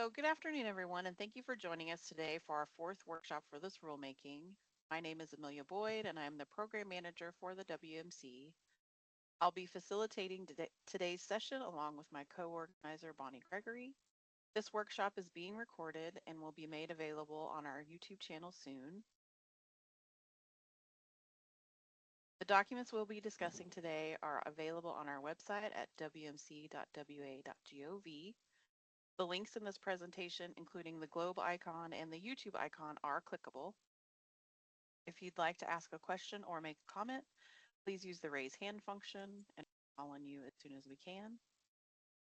So good afternoon, everyone, and thank you for joining us today for our fourth workshop for this rulemaking. My name is Amelia Boyd, and I'm the program manager for the WMC. I'll be facilitating today's session along with my co-organizer, Bonnie Gregory. This workshop is being recorded and will be made available on our YouTube channel soon. The documents we'll be discussing today are available on our website at wmc.wa.gov. The links in this presentation, including the globe icon and the YouTube icon, are clickable. If you'd like to ask a question or make a comment, please use the raise hand function and we'll call on you as soon as we can.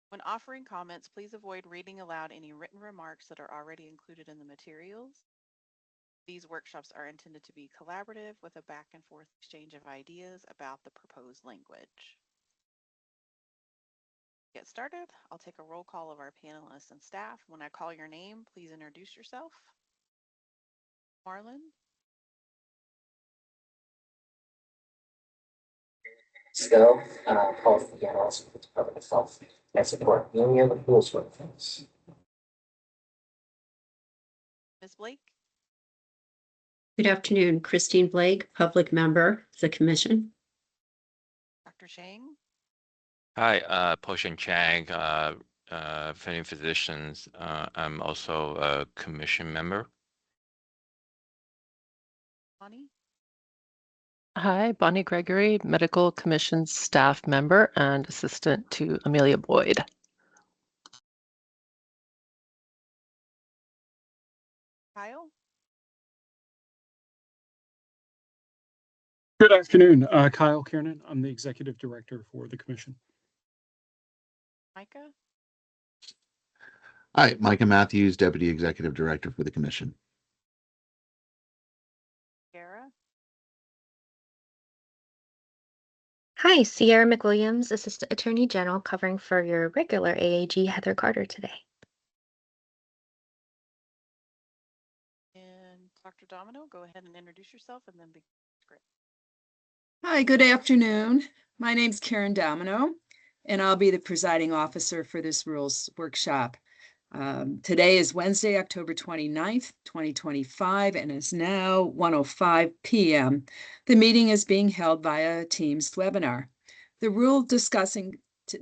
When offering comments, please avoid reading aloud any written remarks that are already included in the materials. These workshops are intended to be collaborative with a back and forth exchange of ideas about the proposed language. To get started, I'll take a roll call of our panelists and staff. When I call your name, please introduce yourself. Marlon? So, policy analyst for the Department of Health and support Amelia with rules for things. Ms. Blake? Good afternoon, Christine Blake, public member of the commission. Dr. Chang? Hi, Poshan Chang, family physicians. I'm also a commission member. Bonnie? Hi, Bonnie Gregory, Medical Commission staff member and assistant to Amelia Boyd. Kyle? Good afternoon, Kyle Kiernan. I'm the executive director for the commission. Micah? Hi, Micah Matthews, Deputy Executive Director for the Commission. Sarah? Hi, Sierra McWilliams, Assistant Attorney General, covering for your regular AAG, Heather Carter, today. And Dr. Domino, go ahead and introduce yourself and then begin the script. Hi, good afternoon. My name's Karen Domino, and I'll be the presiding officer for this rules workshop. Today is Wednesday, October 29th, 2025, and it's now 1:05 p.m. The meeting is being held via Teams webinar. The rule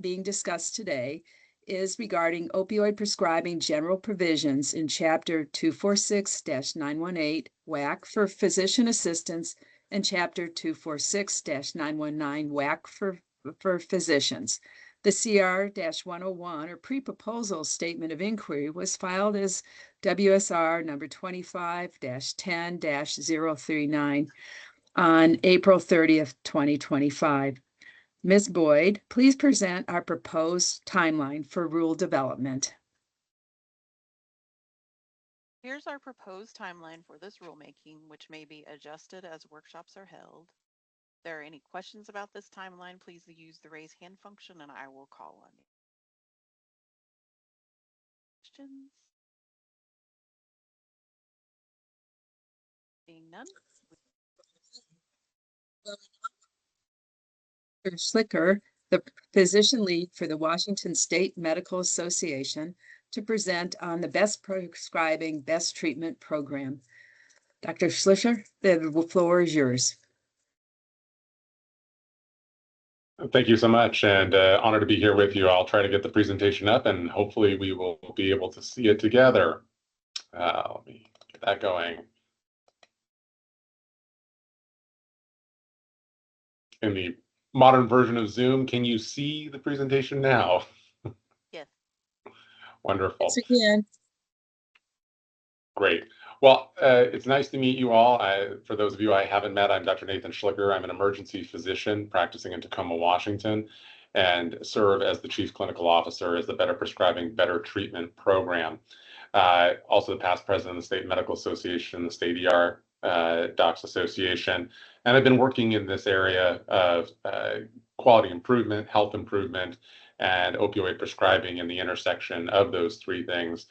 being discussed today is regarding opioid prescribing general provisions in Chapter 246-918 WAC for physician assistants and Chapter 246-919 WAC for physicians. The CR-101 or pre-proposal statement of inquiry was filed as WSR number 25-10-039 on April 30th, 2025. Ms. Boyd, please present our proposed timeline for rule development. Here's our proposed timeline for this rulemaking, which may be adjusted as workshops are held. If there are any questions about this timeline, please use the raise hand function and I will call on you. Questions? Seeing none. Dr. Schlicker, the physician lead for the Washington State Medical Association, to present on the Best Prescribing, Best Treatment program. Dr. Schlicker, the floor is yours. Thank you so much, and honored to be here with you. I'll try to get the presentation up, and hopefully we will be able to see it together. Let me get that going. In the modern version of Zoom, can you see the presentation now? Yes. Wonderful. Yes, we can. Great. Well, it's nice to meet you all. For those of you I haven't met, I'm Dr. Nathan Schlicker. I'm an emergency physician practicing in Tacoma, Washington, and serve as the Chief Clinical Officer as the Better Prescribing, Better Treatment program. Also the past president of the State Medical Association, the State ER Docs Association, and I've been working in this area of quality improvement, health improvement, and opioid prescribing in the intersection of those three things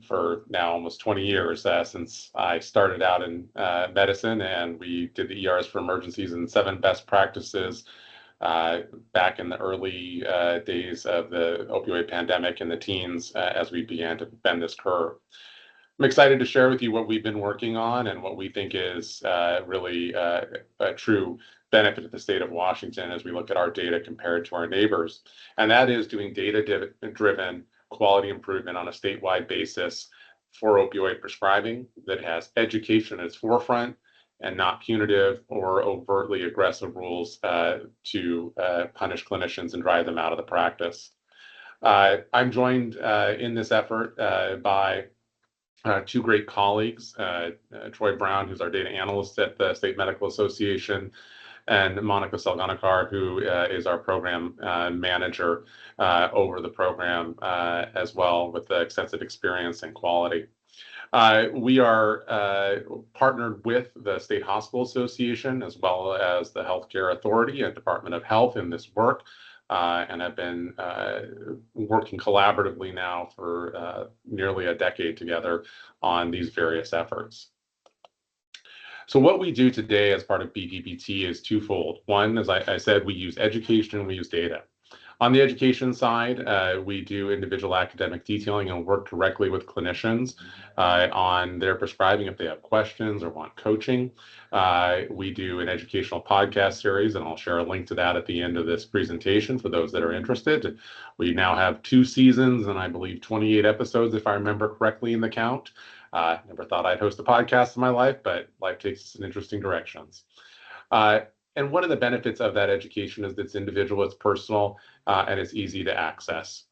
for now almost 20 years since I started out in medicine, and we did the ERs for emergencies and 7 best practices back in the early days of the opioid pandemic in the teens as we began to bend this curve. I'm excited to share with you what we've been working on and what we think is really a true benefit of the state of Washington as we look at our data compared to our neighbors. And that is doing data-driven quality improvement on a statewide basis for opioid prescribing that has education at its forefront and not punitive or overtly aggressive rules to punish clinicians and drive them out of the practice. I'm joined in this effort by two great colleagues, Troy Brown, who's our data analyst at the State Medical Association, and Monica Salganakar, who is our program manager over the program as well, with extensive experience and quality. We are partnered with the State Hospital Association as well as the Healthcare Authority and Department of Health in this work, and have been working collaboratively now for nearly a decade together on these various efforts. So what we do today as part of BPPT is twofold. One, as I said, we use education and we use data. On the education side, we do individual academic detailing and work directly with clinicians on their prescribing if they have questions or want coaching. We do an educational podcast series, and I'll share a link to that at the end of this presentation for those that are interested. We now have 2 seasons and I believe 28 episodes, if I remember correctly in the count. Never thought I'd host a podcast in my life, but life takes us in interesting directions. And one of the benefits of that education is that it's individual, it's personal, and it's easy to access.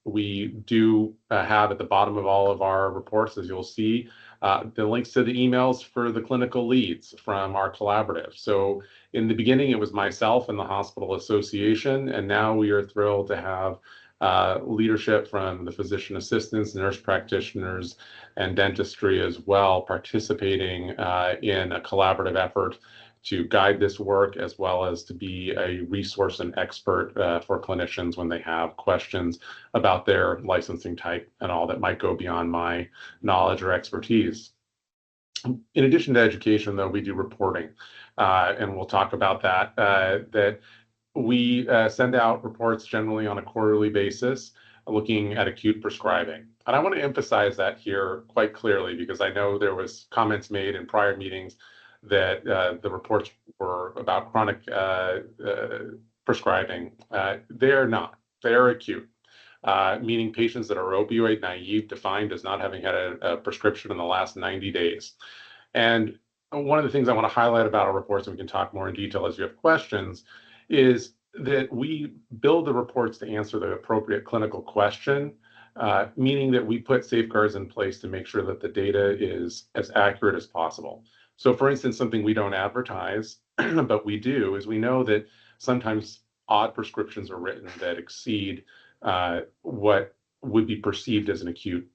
We do have at the bottom of all of our reports, as you'll see, the links to the emails for the clinical leads from our collaborative. So in the beginning, it was myself and the Hospital Association, and now we are thrilled to have leadership from the physician assistants, nurse practitioners, and dentistry as well, participating in a collaborative effort to guide this work, as well as to be a resource and expert for clinicians when they have questions about their licensing type and all that might go beyond my knowledge or expertise. In addition to education, though, we do reporting, and we'll talk about that, that we send out reports generally on a quarterly basis looking at acute prescribing. And I want to emphasize that here quite clearly, because I know there was comments made in prior meetings that the reports were about chronic prescribing. They are not. They are acute, meaning patients that are opioid naive, defined as not having had a prescription in the last 90 days. And one of the things I want to highlight about our reports, and we can talk more in detail as you have questions, is that we build the reports to answer the appropriate clinical question, meaning that we put safeguards in place to make sure that the data is as accurate as possible. So for instance, something we don't advertise, but we do, is we know that sometimes odd prescriptions are written that exceed what would be perceived as an acute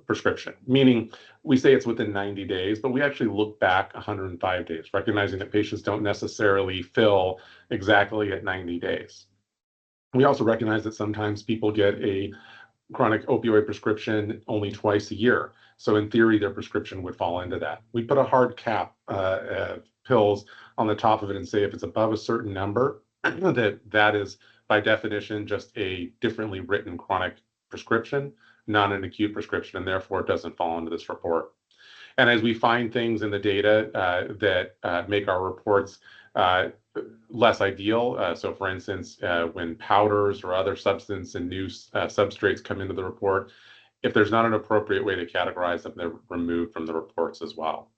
prescription, meaning we say it's within 90 days, but we actually look back 105 days, recognizing that patients don't necessarily fill exactly at 90 days. We also recognize that sometimes people get a chronic opioid prescription only twice a year. So in theory, their prescription would fall into that. We put a hard cap pills on the top of it and say if it's above a certain number, that is by definition just a differently written chronic prescription, not an acute prescription, and therefore it doesn't fall into this report. And as we find things in the data that make our reports less ideal, so for instance, when powders or other substance and new substrates come into the report, if there's not an appropriate way to categorize them, they're removed from the reports as well.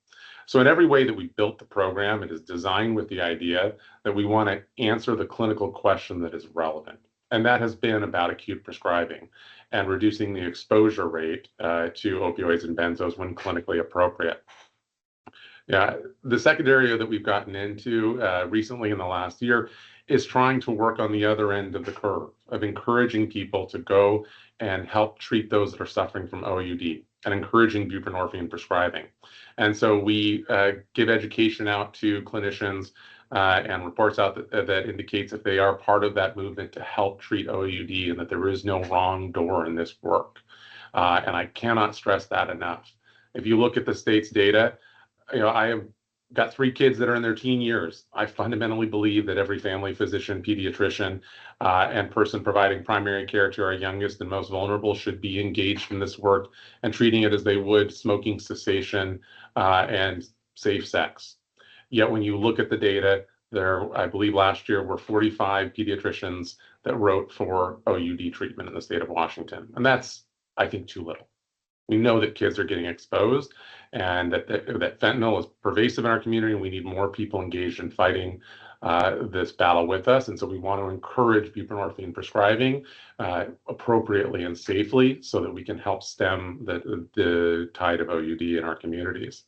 So in every way that we built the program, it is designed with the idea that we want to answer the clinical question that is relevant. And that has been about acute prescribing and reducing the exposure rate to opioids and benzos when clinically appropriate. Yeah, the second area that we've gotten into recently in the last year is trying to work on the other end of the curve of encouraging people to go and help treat those that are suffering from OUD and encouraging buprenorphine prescribing. And so we give education out to clinicians and reports out that indicates that they are part of that movement to help treat OUD and that there is no wrong door in this work. And I cannot stress that enough. If you look at the state's data, I have got 3 kids that are in their teen years. I fundamentally believe that every family physician, pediatrician, and person providing primary care to our youngest and most vulnerable should be engaged in this work and treating it as they would smoking cessation and safe sex. Yet when you look at the data, there, I believe last year were 45 pediatricians that wrote for OUD treatment in the state of Washington. And that's, I think, too little. We know that kids are getting exposed and that fentanyl is pervasive in our community, and we need more people engaged in fighting this battle with us. And so we want to encourage buprenorphine prescribing appropriately and safely so that we can help stem the tide of OUD in our communities.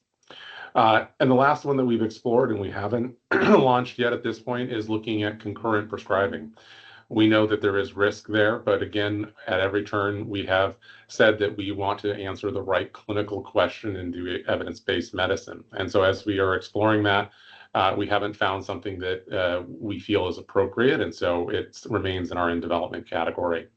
And the last one that we've explored and we haven't launched yet at this point is looking at concurrent prescribing. We know that there is risk there, but again, at every turn, we have said that we want to answer the right clinical question and do evidence-based medicine. And so as we are exploring that, we haven't found something that we feel is appropriate, and so it remains in our in development category.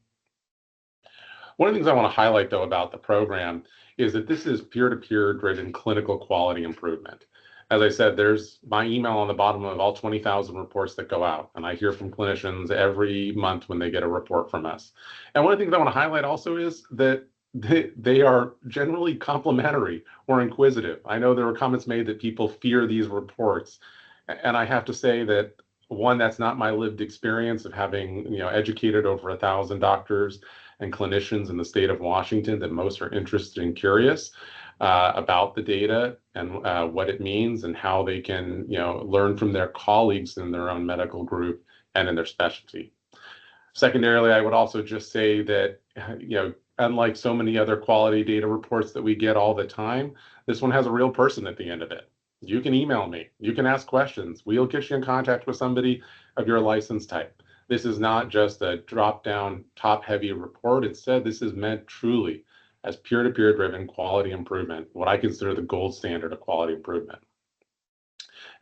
One of the things I want to highlight, though, about the program is that this is peer-to-peer driven clinical quality improvement. As I said, there's my email on the bottom of all 20,000 reports that go out, and I hear from clinicians every month when they get a report from us. And one of the things I want to highlight also is that they are generally complimentary or inquisitive. I know there were comments made that people fear these reports, and I have to say that, one, that's not my lived experience of having educated over 1,000 doctors and clinicians in the state of Washington, that most are interested and curious about the data and what it means and how they can learn from their colleagues in their own medical group and in their specialty. Secondarily, I would also just say that unlike so many other quality data reports that we get all the time, this one has a real person at the end of it. You can email me, you can ask questions, we'll get you in contact with somebody of your license type. This is not just a drop-down, top-heavy report. Instead, this is meant truly as peer-to-peer driven quality improvement, what I consider the gold standard of quality improvement.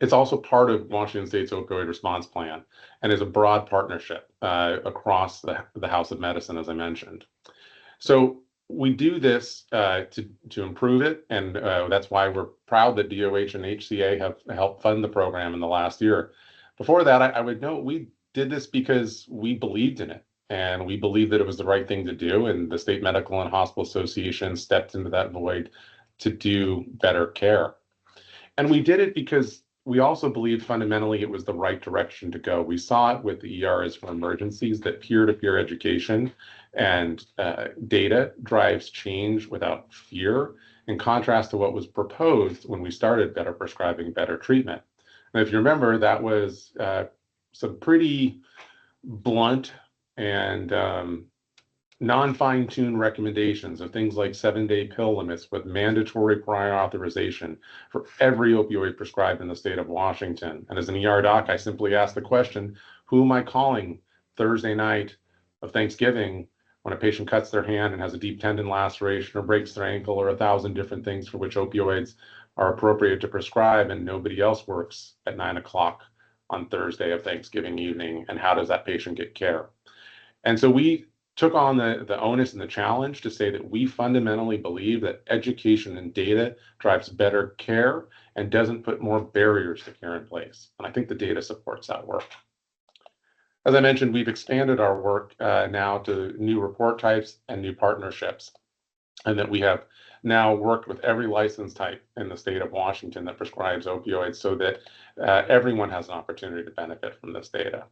It's also part of Washington State's opioid response plan and is a broad partnership across the House of Medicine, as I mentioned. So we do this to improve it, and that's why we're proud that DOH and HCA have helped fund the program in the last year. Before that, I would note we did this because we believed in it, and we believed that it was the right thing to do, and the State Medical and Hospital Association stepped into that void to do better care. And we did it because we also believed fundamentally it was the right direction to go. We saw it with the ERs for emergencies that peer-to-peer education and data drives change without fear, in contrast to what was proposed when we started Better Prescribing, Better Treatment. And if you remember, that was some pretty blunt and non-fine-tuned recommendations of things like 7-day pill limits with mandatory prior authorization for every opioid prescribed in the state of Washington. And as an ER doc, I simply ask the question, who am I calling Thursday night of Thanksgiving when a patient cuts their hand and has a deep tendon laceration or breaks their ankle or 1,000 different things for which opioids are appropriate to prescribe, and nobody else works at 9 o'clock on Thursday of Thanksgiving evening, and how does that patient get care? And so we took on the onus and the challenge to say that we fundamentally believe that education and data drives better care and doesn't put more barriers to care in place. And I think the data supports that work. As I mentioned, we've expanded our work now to new report types and new partnerships, and that we have now worked with every license type in the state of Washington that prescribes opioids so that everyone has an opportunity to benefit from this data.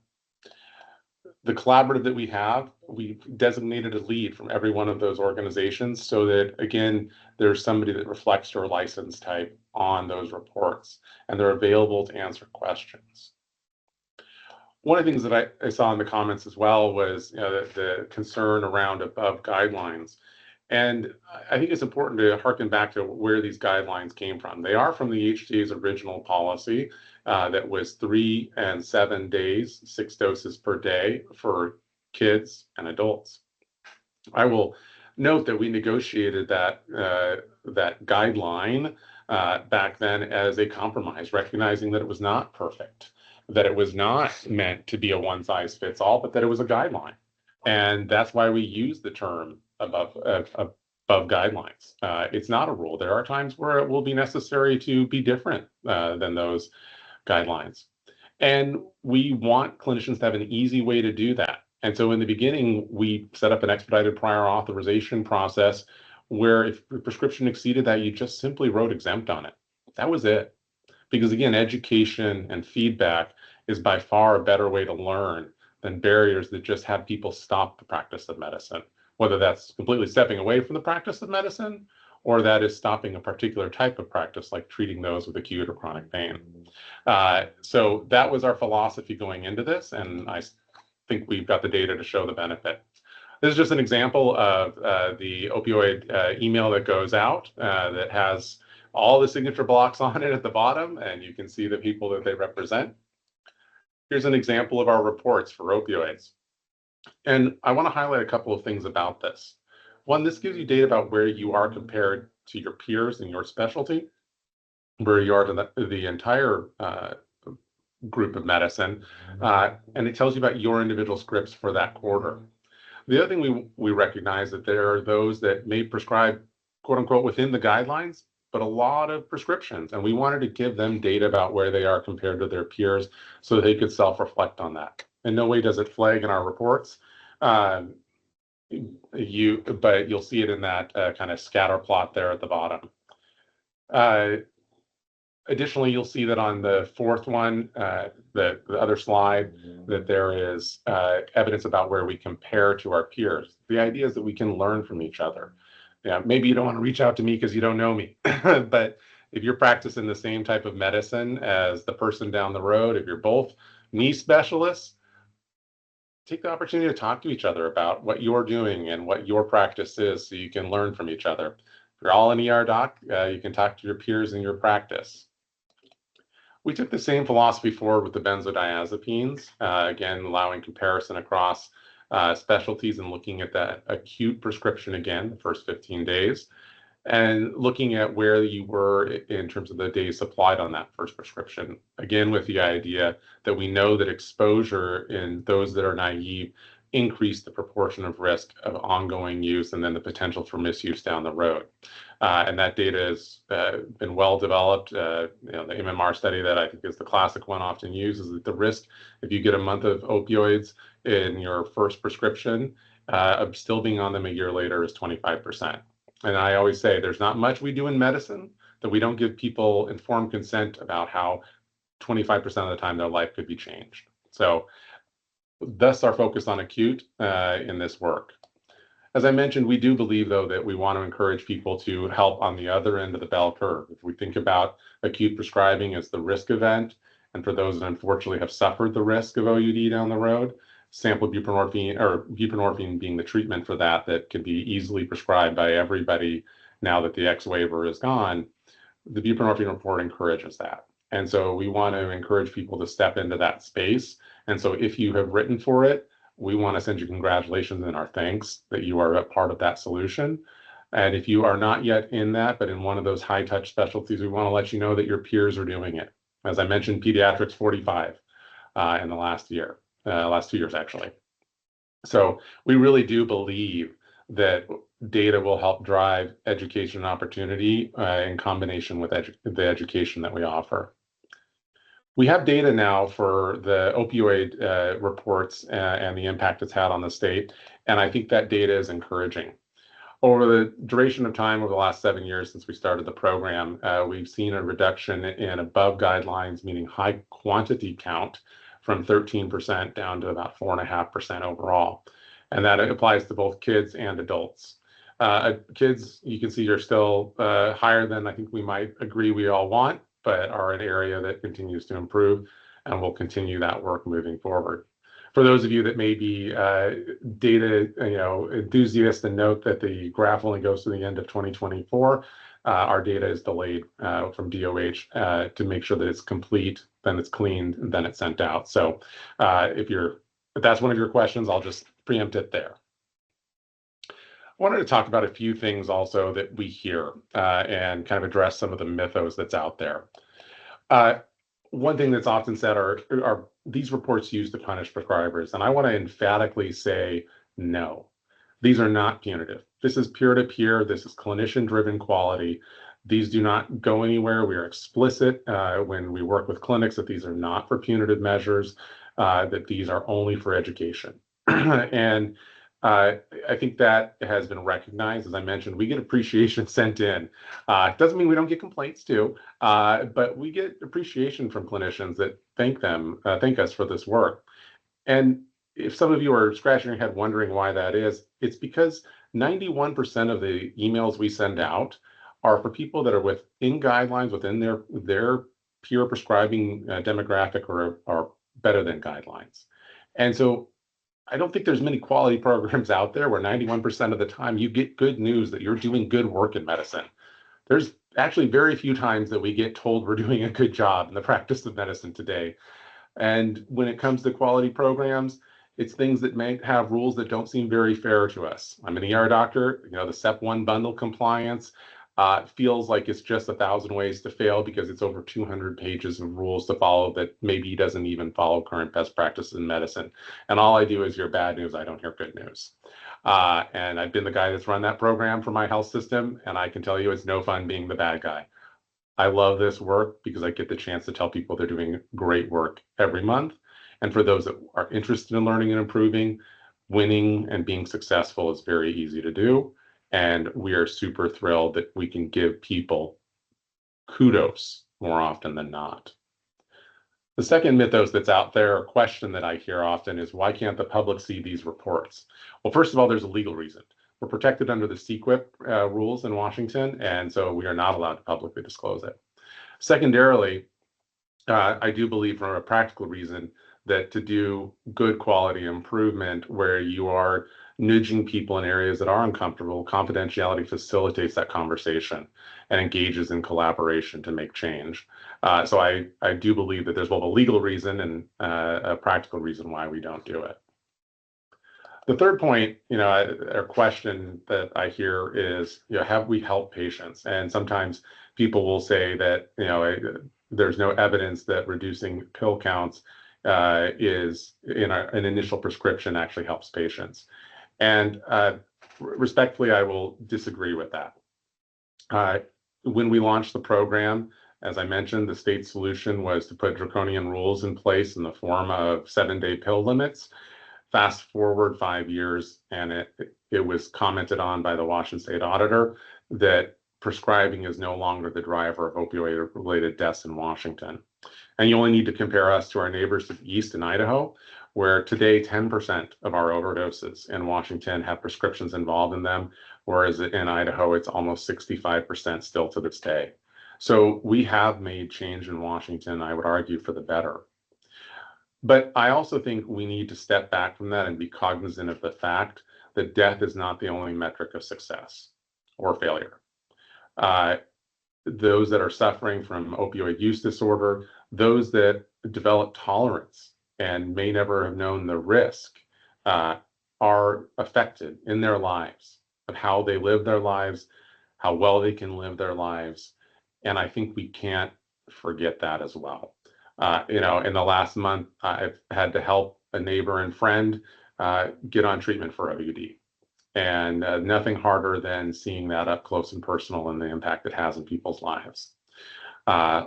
The collaborative that we have, we've designated a lead from every one of those organizations so that, again, there's somebody that reflects their license type on those reports, and they're available to answer questions. One of the things that I saw in the comments as well was the concern around above guidelines. And I think it's important to harken back to where these guidelines came from. They are from the HTA's original policy that was 3 and 7 days, 6 doses per day for kids and adults. I will note that we negotiated that guideline back then as a compromise, recognizing that it was not perfect, that it was not meant to be a one-size-fits-all, but that it was a guideline. And that's why we use the term above above guidelines. It's not a rule. There are times where it will be necessary to be different than those guidelines. And we want clinicians to have an easy way to do that. And so in the beginning, we set up an expedited prior authorization process where if the prescription exceeded that, you just simply wrote exempt on it. That was it. Because again, education and feedback is by far a better way to learn than barriers that just have people stop the practice of medicine, whether that's completely stepping away from the practice of medicine or that is stopping a particular type of practice, like treating those with acute or chronic pain. So that was our philosophy going into this, and I think we've got the data to show the benefit. This is just an example of the opioid email that goes out that has all the signature blocks on it at the bottom, and you can see the people that they represent. Here's an example of our reports for opioids. And I want to highlight a couple of things about this. One, this gives you data about where you are compared to your peers in your specialty, where you are to the entire group of medicine, and it tells you about your individual scripts for that quarter. The other thing we recognize that there are those that may prescribe, quote unquote, within the guidelines, but a lot of prescriptions. And we wanted to give them data about where they are compared to their peers so that they could self-reflect on that. In no way does it flag in our reports. But you'll see it in that kind of scatter plot there at the bottom. Additionally, you'll see that on the fourth one, the other slide, that there is evidence about where we compare to our peers. The idea is that we can learn from each other. Yeah, maybe you don't want to reach out to me because you don't know me, but if you're practicing the same type of medicine as the person down the road, if you're both knee specialists, take the opportunity to talk to each other about what you're doing and what your practice is so you can learn from each other. If you're all an ER doc, you can talk to your peers in your practice. We took the same philosophy forward with the benzodiazepines, again, allowing comparison across specialties and looking at that acute prescription again, the first 15 days, and looking at where you were in terms of the days supplied on that first prescription. Again, with the idea that we know that exposure in those that are naive increase the proportion of risk of ongoing use and then the potential for misuse down the road. And that data has been well developed. The MMR study that I think is the classic one often used is that the risk, if you get a month of opioids in your first prescription, of still being on them a year later is 25%. And I always say there's not much we do in medicine that we don't give people informed consent about how 25% of the time their life could be changed. So thus our focus on acute in this work. As I mentioned, we do believe, though, that we want to encourage people to help on the other end of the bell curve. If we think about acute prescribing as the risk event, and for those that unfortunately have suffered the risk of OUD down the road, sample buprenorphine, or buprenorphine being the treatment for that can be easily prescribed by everybody now that the X waiver is gone, the buprenorphine report encourages that. And so we want to encourage people to step into that space. And so if you have written for it, we want to send you congratulations and our thanks that you are a part of that solution. And if you are not yet in that, but in one of those high touch specialties, we want to let you know that your peers are doing it. As I mentioned, pediatrics 45 in the last 2 years, actually. So we really do believe that data will help drive education and opportunity in combination with the education that we offer. We have data now for the opioid reports and the impact it's had on the state, and I think that data is encouraging. Over the duration of time, over the last 7 years since we started the program, we've seen a reduction in above guidelines, meaning high quantity count, from 13% down to about 4.5% overall. And that applies to both kids and adults. Kids, you can see, are still higher than I think we might agree we all want, but are an area that continues to improve, and we'll continue that work moving forward. For those of you that may be data enthusiasts and note that the graph only goes to the end of 2024, our data is delayed from DOH to make sure that it's complete, then it's cleaned, and then it's sent out. So if that's one of your questions, I'll just preempt it there. I wanted to talk about a few things also that we hear and kind of address some of the mythos that's out there. One thing that's often said are these reports used to punish prescribers, and I want to emphatically say no. These are not punitive. This is peer-to-peer. This is clinician-driven quality. These do not go anywhere. We are explicit when we work with clinics that these are not for punitive measures, that these are only for education. And I think that has been recognized. As I mentioned, we get appreciation sent in. It doesn't mean we don't get complaints too, but we get appreciation from clinicians that thank us for this work. And if some of you are scratching your head wondering why that is, it's because 91% of the emails we send out are for people that are within guidelines, within their peer prescribing demographic, or are better than guidelines. And so I don't think there's many quality programs out there where 91% of the time you get good news that you're doing good work in medicine. There's actually very few times that we get told we're doing a good job in the practice of medicine today. And when it comes to quality programs, it's things that may have rules that don't seem very fair to us. I'm an ER doctor. The SEP 1 bundle compliance feels like it's just 1,000 ways to fail because it's over 200 pages of rules to follow that maybe doesn't even follow current best practices in medicine. And all I do is hear bad news. I don't hear good news. And I've been the guy that's run that program for my health system, and I can tell you it's no fun being the bad guy. I love this work because I get the chance to tell people they're doing great work every month. And for those that are interested in learning and improving, winning and being successful is very easy to do. And we are super thrilled that we can give people kudos more often than not. The second mythos that's out there, or question that I hear often, is why can't the public see these reports? Well, first of all, there's a legal reason. We're protected under the CQIP rules in Washington, and so we are not allowed to publicly disclose it. Secondarily, I do believe, for a practical reason, that to do good quality improvement where you are nudging people in areas that are uncomfortable, confidentiality facilitates that conversation and engages in collaboration to make change. So I do believe that there's both a legal reason and a practical reason why we don't do it. The third point, or question that I hear is, have we helped patients? And sometimes people will say that, there's no evidence that reducing pill counts is in an initial prescription actually helps patients. And respectfully, I will disagree with that. When we launched the program, as I mentioned, the state solution was to put draconian rules in place in the form of 7-day pill limits. Fast forward 5 years, and it was commented on by the Washington State Auditor that prescribing is no longer the driver of opioid-related deaths in Washington. And you only need to compare us to our neighbors to the east in Idaho, where today 10% of our overdoses in Washington have prescriptions involved in them, whereas in Idaho it's almost 65% still to this day. So we have made change in Washington, I would argue, for the better. But I also think we need to step back from that and be cognizant of the fact that death is not the only metric of success or failure. Those that are suffering from opioid use disorder, those that develop tolerance and may never have known the risk, are affected in their lives of how they live their lives, how well they can live their lives. And I think we can't forget that as well. In the last month, I've had to help a neighbor and friend get on treatment for OUD. And nothing harder than seeing that up close and personal and the impact it has in people's lives.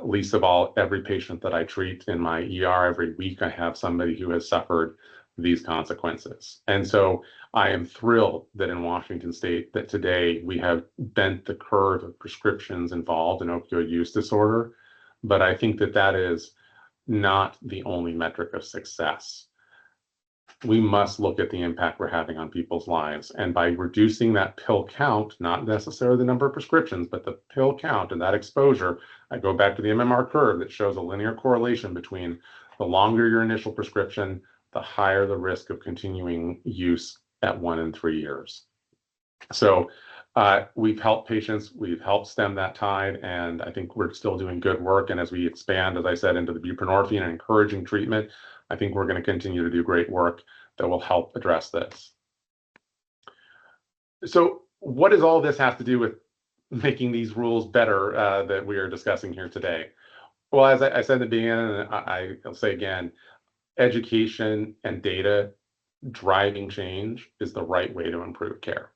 Least of all, every patient that I treat in my ER every week, I have somebody who has suffered these consequences. And so I am thrilled that in Washington State that today we have bent the curve of prescriptions involved in opioid use disorder. But I think that is not the only metric of success. We must look at the impact we're having on people's lives. And by reducing that pill count, not necessarily the number of prescriptions, but the pill count and that exposure, I go back to the MMR curve that shows a linear correlation between the longer your initial prescription, the higher the risk of continuing use at 1 and 3 years. So we've helped patients, we've helped stem that tide, and I think we're still doing good work. And as we expand, as I said, into the buprenorphine and encouraging treatment, I think we're going to continue to do great work that will help address this. So what does all this have to do with making these rules better that we are discussing here today? Well, as I said in the beginning, and I'll say again, education and data driving change is the right way to improve care.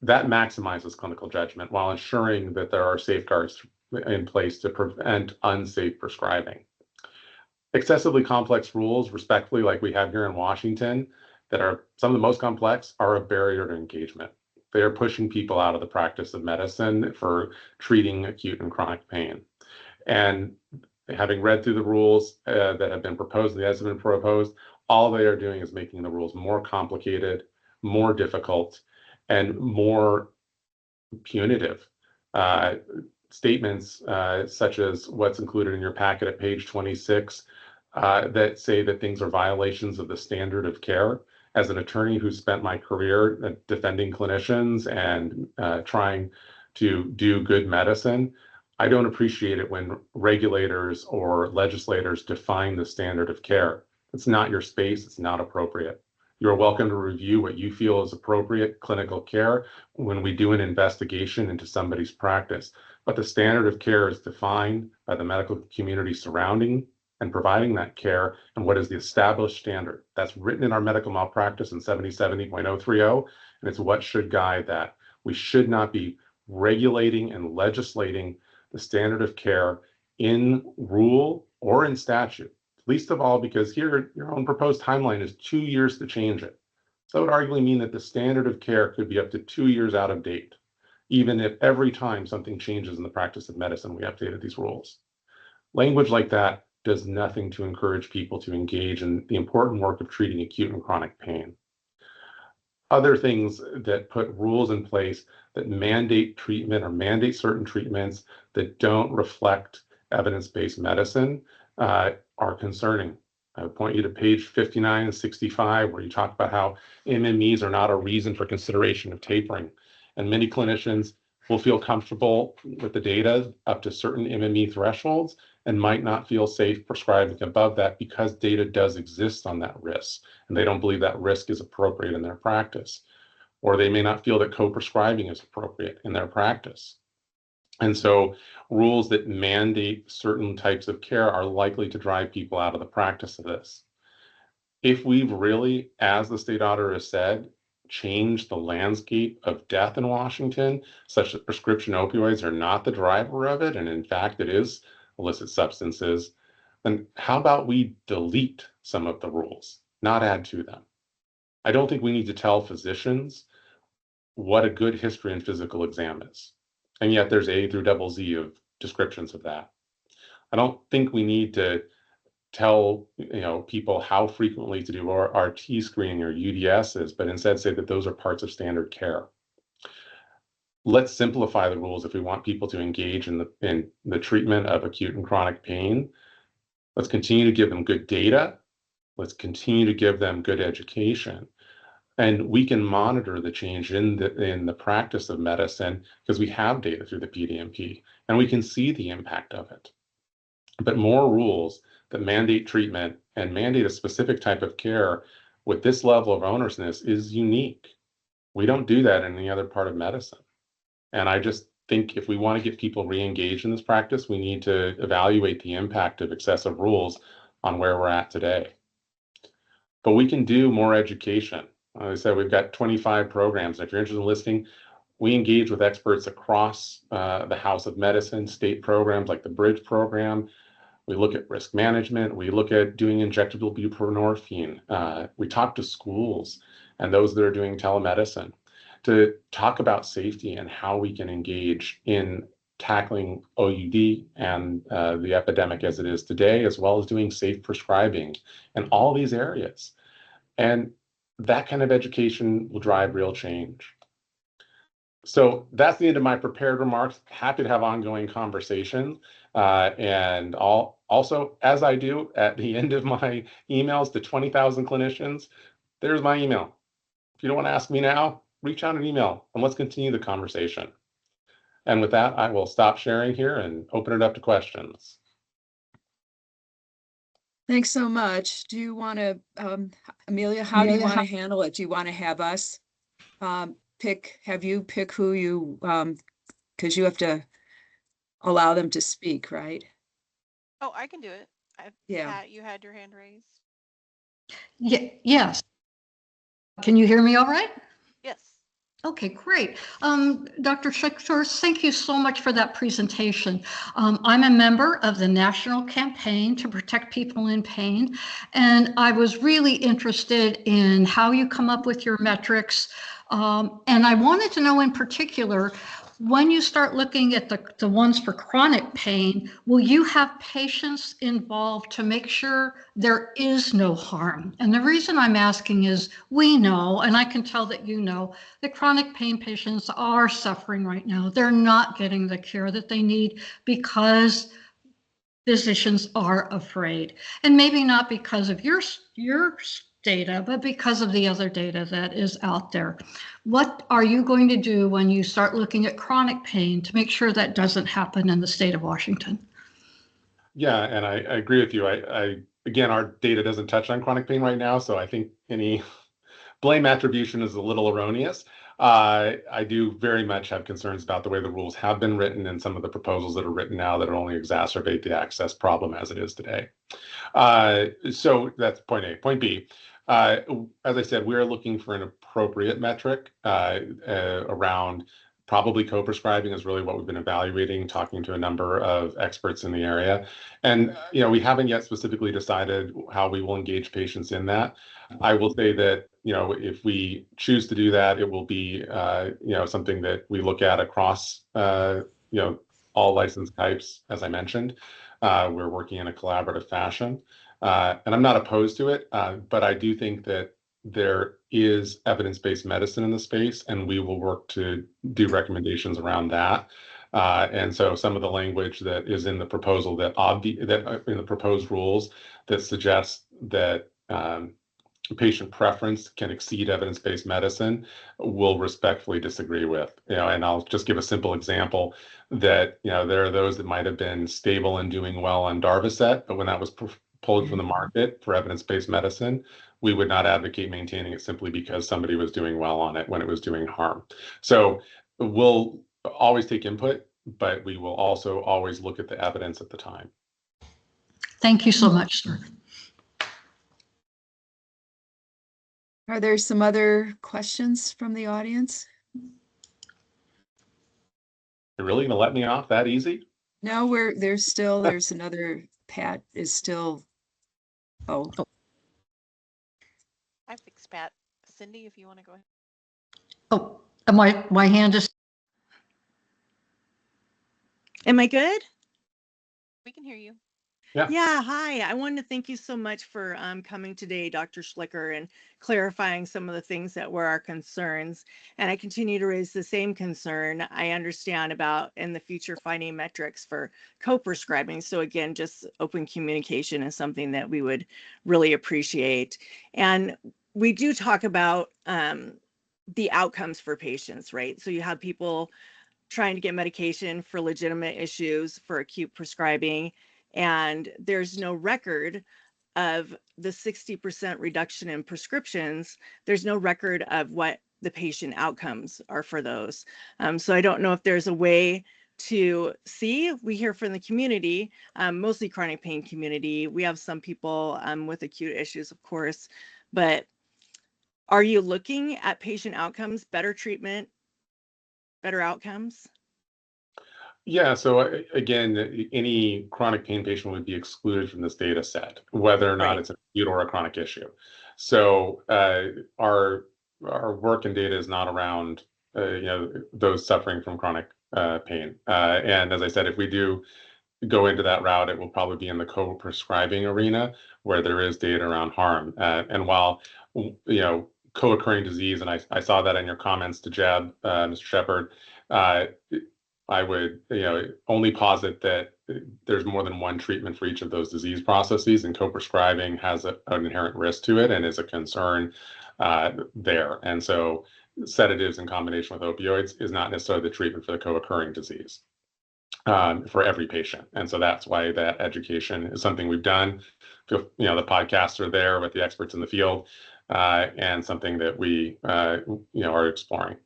that maximizes clinical judgment while ensuring that there are safeguards in place to prevent unsafe prescribing. Excessively complex rules, respectfully, like we have here in Washington, that are some of the most complex, are a barrier to engagement. They are pushing people out of the practice of medicine for treating acute and chronic pain. And having read through the rules that have been proposed, that has been proposed, all they are doing is making the rules more complicated, more difficult, and more punitive. Statements such as what's included in your packet at page 26 that say that things are violations of the standard of care. As an attorney who spent my career defending clinicians and trying to do good medicine, I don't appreciate it when regulators or legislators define the standard of care. It's not your space. It's not appropriate. You're welcome to review what you feel is appropriate clinical care when we do an investigation into somebody's practice. But the standard of care is defined by the medical community surrounding and providing that care, and what is the established standard. That's written in our medical malpractice in 7070.030, and it's what should guide that. We should not be regulating and legislating the standard of care in rule or in statute, least of all because here your own proposed timeline is 2 years to change it. So it would arguably mean that the standard of care could be up to 2 years out of date, even if every time something changes in the practice of medicine, we updated these rules. Language like that does nothing to encourage people to engage in the important work of treating acute and chronic pain. Other things that put rules in place that mandate treatment or mandate certain treatments that don't reflect evidence-based medicine are concerning. I would point you to page 59 and 65, where you talk about how MMEs are not a reason for consideration of tapering. And many clinicians will feel comfortable with the data up to certain MME thresholds and might not feel safe prescribing above that because data does exist on that risk, and they don't believe that risk is appropriate in their practice. Or they may not feel that co-prescribing is appropriate in their practice. And so rules that mandate certain types of care are likely to drive people out of the practice of this. If we've really, as the state auditor has said, changed the landscape of death in Washington, such that prescription opioids are not the driver of it, and in fact it is illicit substances, then how about we delete some of the rules, not add to them? I don't think we need to tell physicians what a good history and physical exam is. And yet there's A through double Z of descriptions of that. I don't think we need to tell people how frequently to do RT screening or UDSs, but instead say that those are parts of standard care. Let's simplify the rules if we want people to engage in the treatment of acute and chronic pain. Let's continue to give them good data. Let's continue to give them good education. And we can monitor the change in the practice of medicine because we have data through the PDMP and we can see the impact of it. But more rules that mandate treatment and mandate a specific type of care with this level of onerousness is unique. We don't do that in any other part of medicine. And I just think if we want to get people re-engaged in this practice, we need to evaluate the impact of excessive rules on where we're at today. But we can do more education. Like I said, we've got 25 programs. If you're interested in listening, we engage with experts across the House of Medicine, state programs like the Bridge program. We look at risk management. We look at doing injectable buprenorphine. We talk to schools and those that are doing telemedicine to talk about safety and how we can engage in tackling OUD and the epidemic as it is today, as well as doing safe prescribing in all these areas. And that kind of education will drive real change. So that's the end of my prepared remarks. Happy to have ongoing conversation. And also, as I do at the end of my emails to 20,000 clinicians, there's my email. If you don't want to ask me now, reach out an email and let's continue the conversation. And with that, I will stop sharing here and open it up to questions. Thanks so much. Do you want to, Amelia, how do you want to handle it? Do you want to have us have you pick who you, because you have to allow them to speak, right? Oh, I can do it. Yeah. Pat, you had your hand raised? Yes. Can you hear me all right? Yes. Okay, great. Dr. Schlichter, thank you so much for that presentation. I'm a member of the National Campaign to Protect People in Pain, and I was really interested in how you come up with your metrics. And I wanted to know in particular, when you start looking at the ones for chronic pain, will you have patients involved to make sure there is no harm? And the reason I'm asking is we know, and I can tell that you know, that chronic pain patients are suffering right now. They're not getting the care that they need because physicians are afraid. And maybe not because of your data, but because of the other data that is out there. What are you going to do when you start looking at chronic pain to make sure that doesn't happen in the state of Washington? Yeah, and I agree with you. Again, our data doesn't touch on chronic pain right now, so I think any blame attribution is a little erroneous. I do very much have concerns about the way the rules have been written and some of the proposals that are written now that only exacerbate the access problem as it is today. So that's point A. Point B, as I said, we're looking for an appropriate metric around probably co-prescribing is really what we've been evaluating, talking to a number of experts in the area. And, we haven't yet specifically decided how we will engage patients in that. I will say that, if we choose to do that, it will be, something that we look at across, all license types, as I mentioned. We're working in a collaborative fashion. And I'm not opposed to it, but I do think that there is evidence-based medicine in the space, and we will work to do recommendations around that. And so some of the language that is in the proposal that in the proposed rules that suggests that patient preference can exceed evidence-based medicine will respectfully disagree with. And I'll just give a simple example that, there are those that might have been stable and doing well on Darvocet, but when that was pulled from the market for evidence-based medicine, we would not advocate maintaining it simply because somebody was doing well on it when it was doing harm. So we'll always take input, but we will also always look at the evidence at the time. Thank you so much, sir. Are there some other questions from the audience? You're really gonna let me off that easy? No, there's another, Pat is still, oh, I fixed Pat. Cindy, if you want to go ahead. Oh, my hand is. Am I good? We can hear you. Yeah, hi. I wanted to thank you so much for coming today, Dr. Schlicker, and clarifying some of the things that were our concerns. And I continue to raise the same concern I understand about in the future finding metrics for co-prescribing. So again, just open communication is something that we would really appreciate. And we do talk about the outcomes for patients, right? So you have people trying to get medication for legitimate issues for acute prescribing, and there's no record of the 60% reduction in prescriptions. There's no record of what the patient outcomes are for those. So I don't know if there's a way to see. We hear from the community, mostly chronic pain community. We have some people with acute issues, of course, but are you looking at patient outcomes, better treatment, better outcomes? Yeah, so again, any chronic pain patient would be excluded from this data set, whether or not it's an acute or a chronic issue. So our work and data is not around those suffering from chronic pain. And as I said, if we do go into that route, it will probably be in the co-prescribing arena where there is data around harm. And while co-occurring disease, and I saw that in your comments to Jeb, Mr. Shepard, I would only posit that there's more than one treatment for each of those disease processes, and co-prescribing has an inherent risk to it and is a concern there. And so sedatives in combination with opioids is not necessarily the treatment for the co-occurring disease for every patient. And so that's why that education is something we've done. The podcasts are there with the experts in the field and something that we are exploring.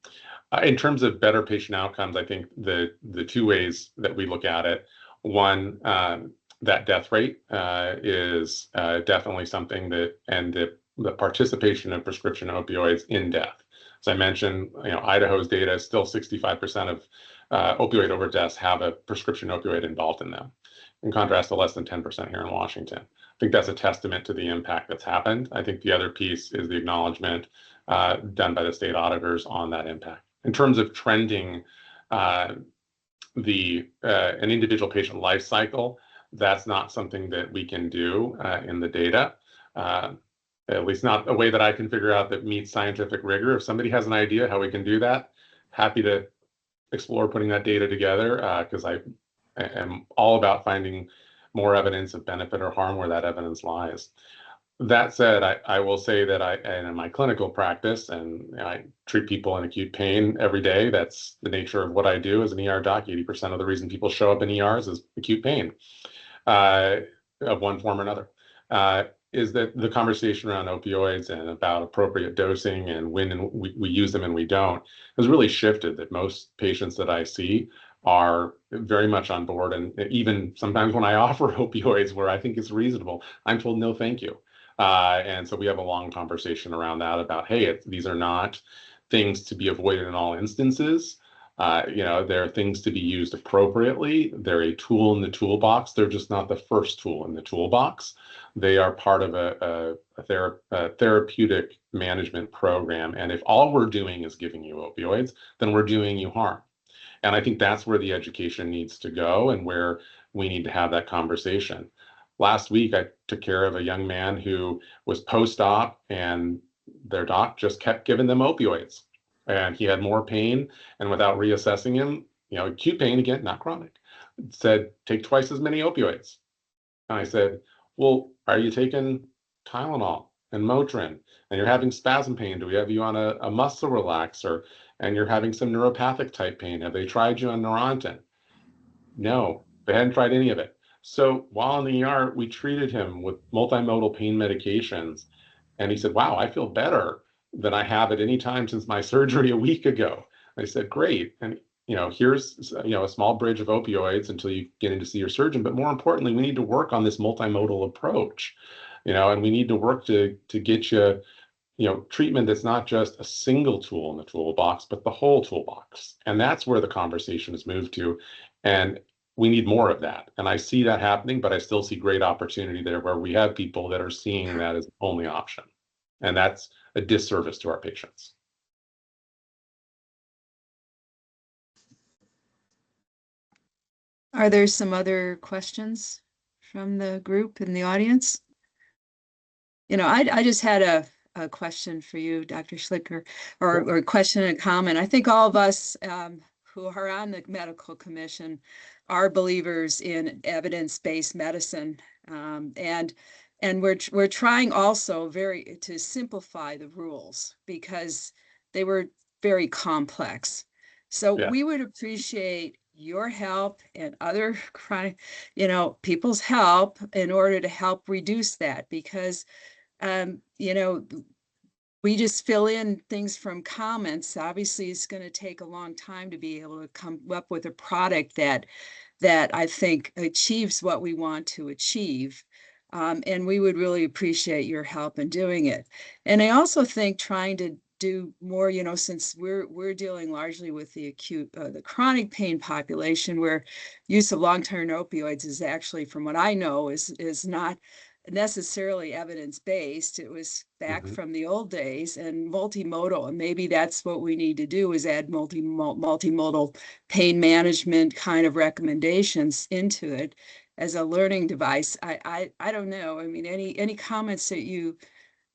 In terms of better patient outcomes, I think the two ways that we look at it, one, that death rate is definitely something that, and the participation in prescription opioids in death As I mentioned, Idaho's data is still 65% of opioid overdose have a prescription opioid involved in them, in contrast to less than 10% here in Washington. I think that's a testament to the impact that's happened. I think the other piece is the acknowledgement done by the state auditors on that impact. In terms of trending an individual patient life cycle, that's not something that we can do in the data. At least not a way that I can figure out that meets scientific rigor. If somebody has an idea how we can do that, happy to explore putting that data together, because I am all about finding more evidence of benefit or harm where that evidence lies. That said, I will say that in my clinical practice, and I treat people in acute pain every day. That's the nature of what I do as an ER doc. 80% of the reason people show up in ERs is acute pain of one form or another. Is that the conversation around opioids and about appropriate dosing and when we use them and we don't has really shifted, that most patients that I see are very much on board. And even sometimes when I offer opioids where I think it's reasonable, I'm told no, thank you. And so we have a long conversation around that about, hey, these are not things to be avoided in all instances. They're things to be used appropriately. They're a tool in the toolbox. They're just not the first tool in the toolbox. They are part of a therapeutic management program. And if all we're doing is giving you opioids, then we're doing you harm. And I think that's where the education needs to go and where we need to have that conversation. Last week, I took care of a young man who was post-op, and their doc just kept giving them opioids. And he had more pain, and without reassessing him, acute pain again, not chronic, said, take twice as many opioids. And I said, well, are you taking Tylenol and Motrin, and you're having spasm pain? Do we have you on a muscle relaxer, and you're having some neuropathic type pain? Have they tried you on Neurontin? No, they hadn't tried any of it. So while in the ER, we treated him with multimodal pain medications. And he said, wow, I feel better than I have at any time since my surgery a week ago. I said, great. And here's a small bridge of opioids until you get in to see your surgeon. But more importantly, we need to work on this multimodal approach, and we need to work to get you, treatment that's not just a single tool in the toolbox, but the whole toolbox. And that's where the conversation has moved to. And we need more of that. And I see that happening, but I still see great opportunity there where we have people that are seeing that as the only option. And that's a disservice to our patients. Are there some other questions from the group in the audience? I just had a question for you, Dr. Schlicker, or a question and a comment. I think all of us who are on the medical commission are believers in evidence-based medicine, and we're trying also to simplify the rules because they were very complex. So we would appreciate your help and other chronic, people's help in order to help reduce that, because we just fill in things from comments. Obviously, it's going to take a long time to be able to come up with a product that I think achieves what we want to achieve. And we would really appreciate your help in doing it. And I also think trying to do more, since we're dealing largely with the chronic pain population, where use of long-term opioids is actually, from what I know, is not necessarily evidence-based. It was back from the old days, and multimodal, and maybe that's what we need to do, is add multimodal pain management kind of recommendations into it as a learning device. I don't know. I mean, any comments that you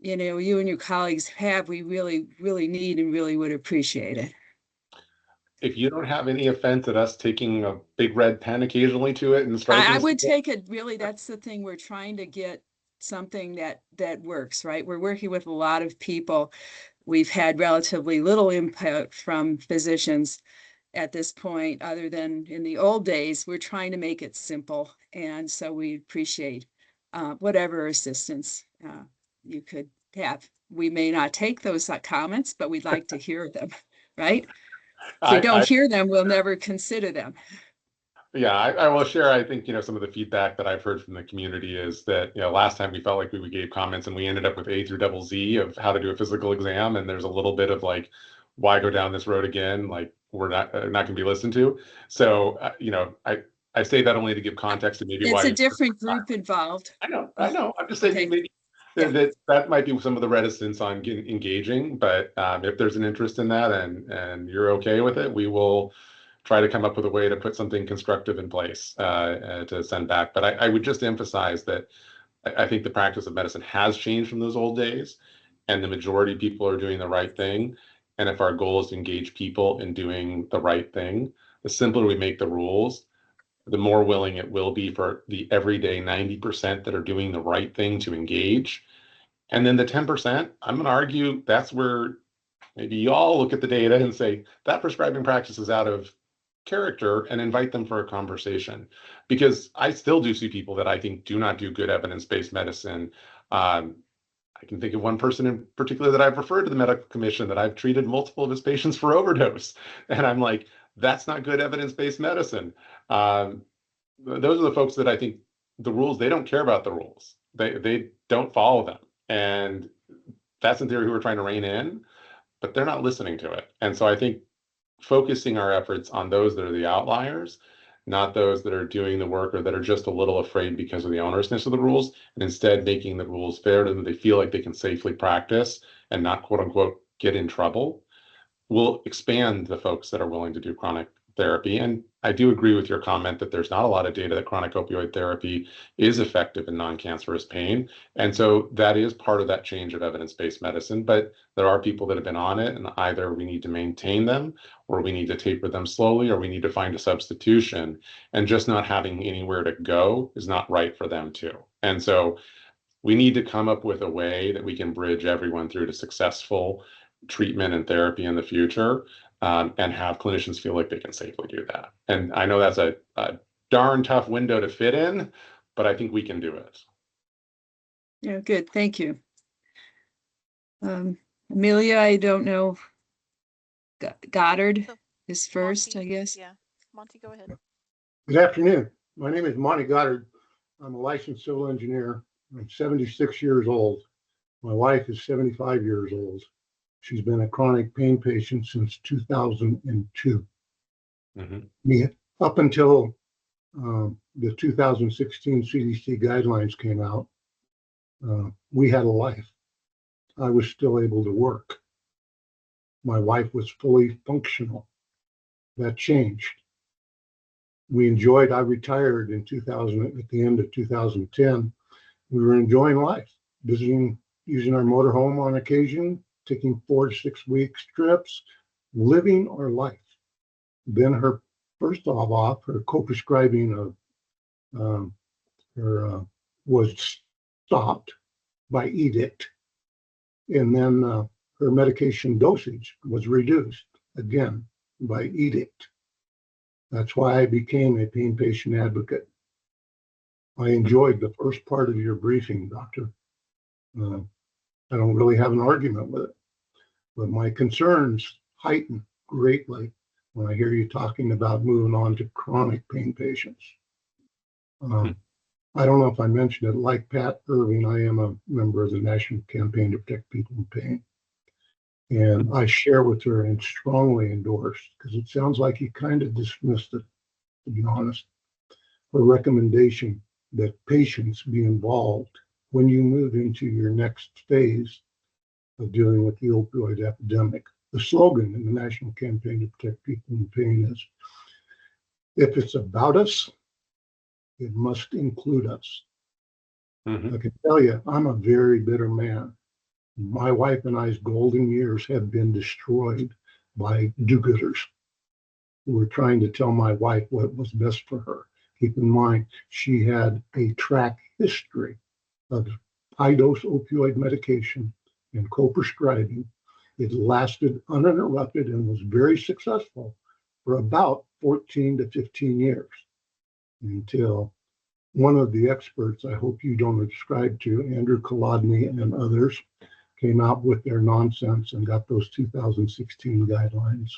and your colleagues have, we really need and really would appreciate it. If you don't have any offense at us taking a big red pen occasionally to it and striking, I would take it. Really, that's the thing. We're trying to get something that works, right? We're working with a lot of people. We've had relatively little input from physicians at this point, other than in the old days. We're trying to make it simple, and so we appreciate whatever assistance you could have. We may not take those comments, but we'd like to hear them, right? If we don't hear them, we'll never consider them. Yeah, I will share. I think, some of the feedback that I've heard from the community is that, last time we felt like we gave comments and we ended up with A through double Z of how to do a physical exam. And there's a little bit of like, why go down this road again? Like, we're not going to be listened to. So, I say that only to give context to maybe It's why a different group involved. I know. I'm just saying Okay. maybe Yeah. that might be some of the reticence on engaging. But if there's an interest in that and you're okay with it, we will try to come up with a way to put something constructive in place to send back. But I would just emphasize that I think the practice of medicine has changed from those old days, and the majority of people are doing the right thing. And if our goal is to engage people in doing the right thing, the simpler we make the rules, the more willing it will be for the everyday 90% that are doing the right thing to engage. And then the 10%, I'm going to argue that's where maybe you all look at the data and say that prescribing practice is out of character and invite them for a conversation. Because I still do see people that I think do not do good evidence-based medicine. I can think of one person in particular that I've referred to the medical commission that I've treated multiple of his patients for overdose. And I'm like, that's not good evidence-based medicine. Those are the folks that I think the rules, they don't care about the rules. They don't follow them. And that's in theory who we're trying to rein in, but they're not listening to it. And so I think focusing our efforts on those that are the outliers, not those that are doing the work or that are just a little afraid because of the onerousness of the rules, and instead making the rules fair to them, they feel like they can safely practice and not quote unquote get in trouble, will expand the folks that are willing to do chronic therapy. And I do agree with your comment that there's not a lot of data that chronic opioid therapy is effective in non-cancerous pain. And so that is part of that change of evidence-based medicine, but there are people that have been on it, and either we need to maintain them or we need to taper them slowly, or we need to find a substitution, and just not having anywhere to go is not right for them too. And so we need to come up with a way that we can bridge everyone through to successful treatment and therapy in the future, and have clinicians feel like they can safely do that. And I know that's a darn tough window to fit in, but I think we can do it. Yeah, good. Thank you. Amelia, I don't know. Goddard So, is first, Monty, I guess. Yeah, Monty, go ahead. Good afternoon. My name is Monty Goddard. I'm a licensed civil engineer. I'm 76 years old. My wife is 75 years old. She's been a chronic pain patient since 2002. Up until the 2016 CDC guidelines came out, we had a life. I was still able to work. My wife was fully functional. That changed. I retired in 2000, at the end of 2010. We were enjoying life, visiting, using our motorhome on occasion, taking 4 to 6 week trips, living our life. Then her co-prescribing was stopped by edict. And then her medication dosage was reduced again by edict. That's why I became a pain patient advocate. I enjoyed the first part of your briefing, Doctor. I don't really have an argument with it, but my concerns heighten greatly when I hear you talking about moving on to chronic pain patients. I don't know if I mentioned it, like Pat Irving, I am a member of the National Campaign to Protect People in Pain. And I share with her and strongly endorse, because it sounds like you kind of dismissed it, to be honest, a recommendation that patients be involved when you move into your next phase of dealing with the opioid epidemic. The slogan in the National Campaign to Protect People in Pain is, if it's about us, it must include us. I can tell you, I'm a very bitter man. My wife and I's golden years have been destroyed by do-gooders who were trying to tell my wife what was best for her. Keep in mind, she had a track history of high-dose opioid medication and co-prescribing. It lasted uninterrupted and was very successful for about 14 to 15 years until one of the experts, I hope you don't ascribe to, Andrew Kolodny and others, came out with their nonsense and got those 2016 guidelines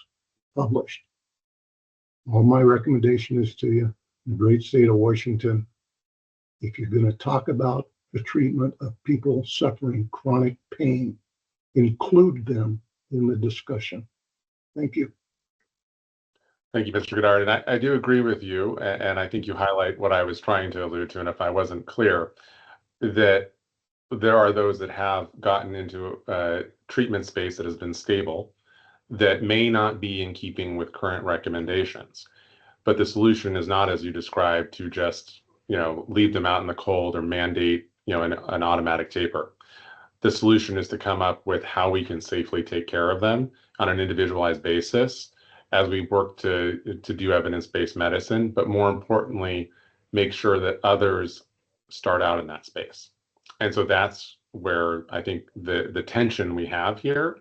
published. All my recommendation is to you, the great state of Washington. If you're going to talk about the treatment of people suffering chronic pain, include them in the discussion. Thank you. Thank you, Mr. Goddard. And I do agree with you. And I think you highlight what I was trying to allude to. And if I wasn't clear, that there are those that have gotten into a treatment space that has been stable that may not be in keeping with current recommendations. But the solution is not, as you described, to just, leave them out in the cold or mandate, an automatic taper. The solution is to come up with how we can safely take care of them on an individualized basis as we work to do evidence-based medicine, but more importantly, make sure that others start out in that space. And so that's where I think the tension we have here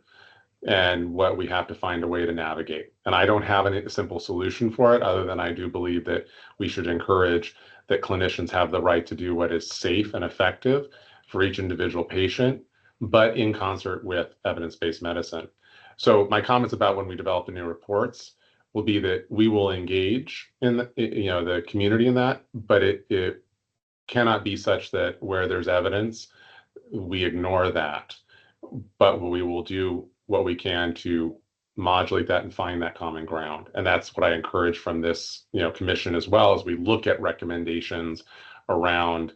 and what we have to find a way to navigate. And I don't have a simple solution for it, other than I do believe that we should encourage that clinicians have the right to do what is safe and effective for each individual patient, but in concert with evidence-based medicine. So my comments about when we develop the new reports will be that we will engage in the community in that, but it cannot be such that where there's evidence, we ignore that. But we will do what we can to modulate that and find that common ground. And that's what I encourage from this, commission, as well as we look at recommendations around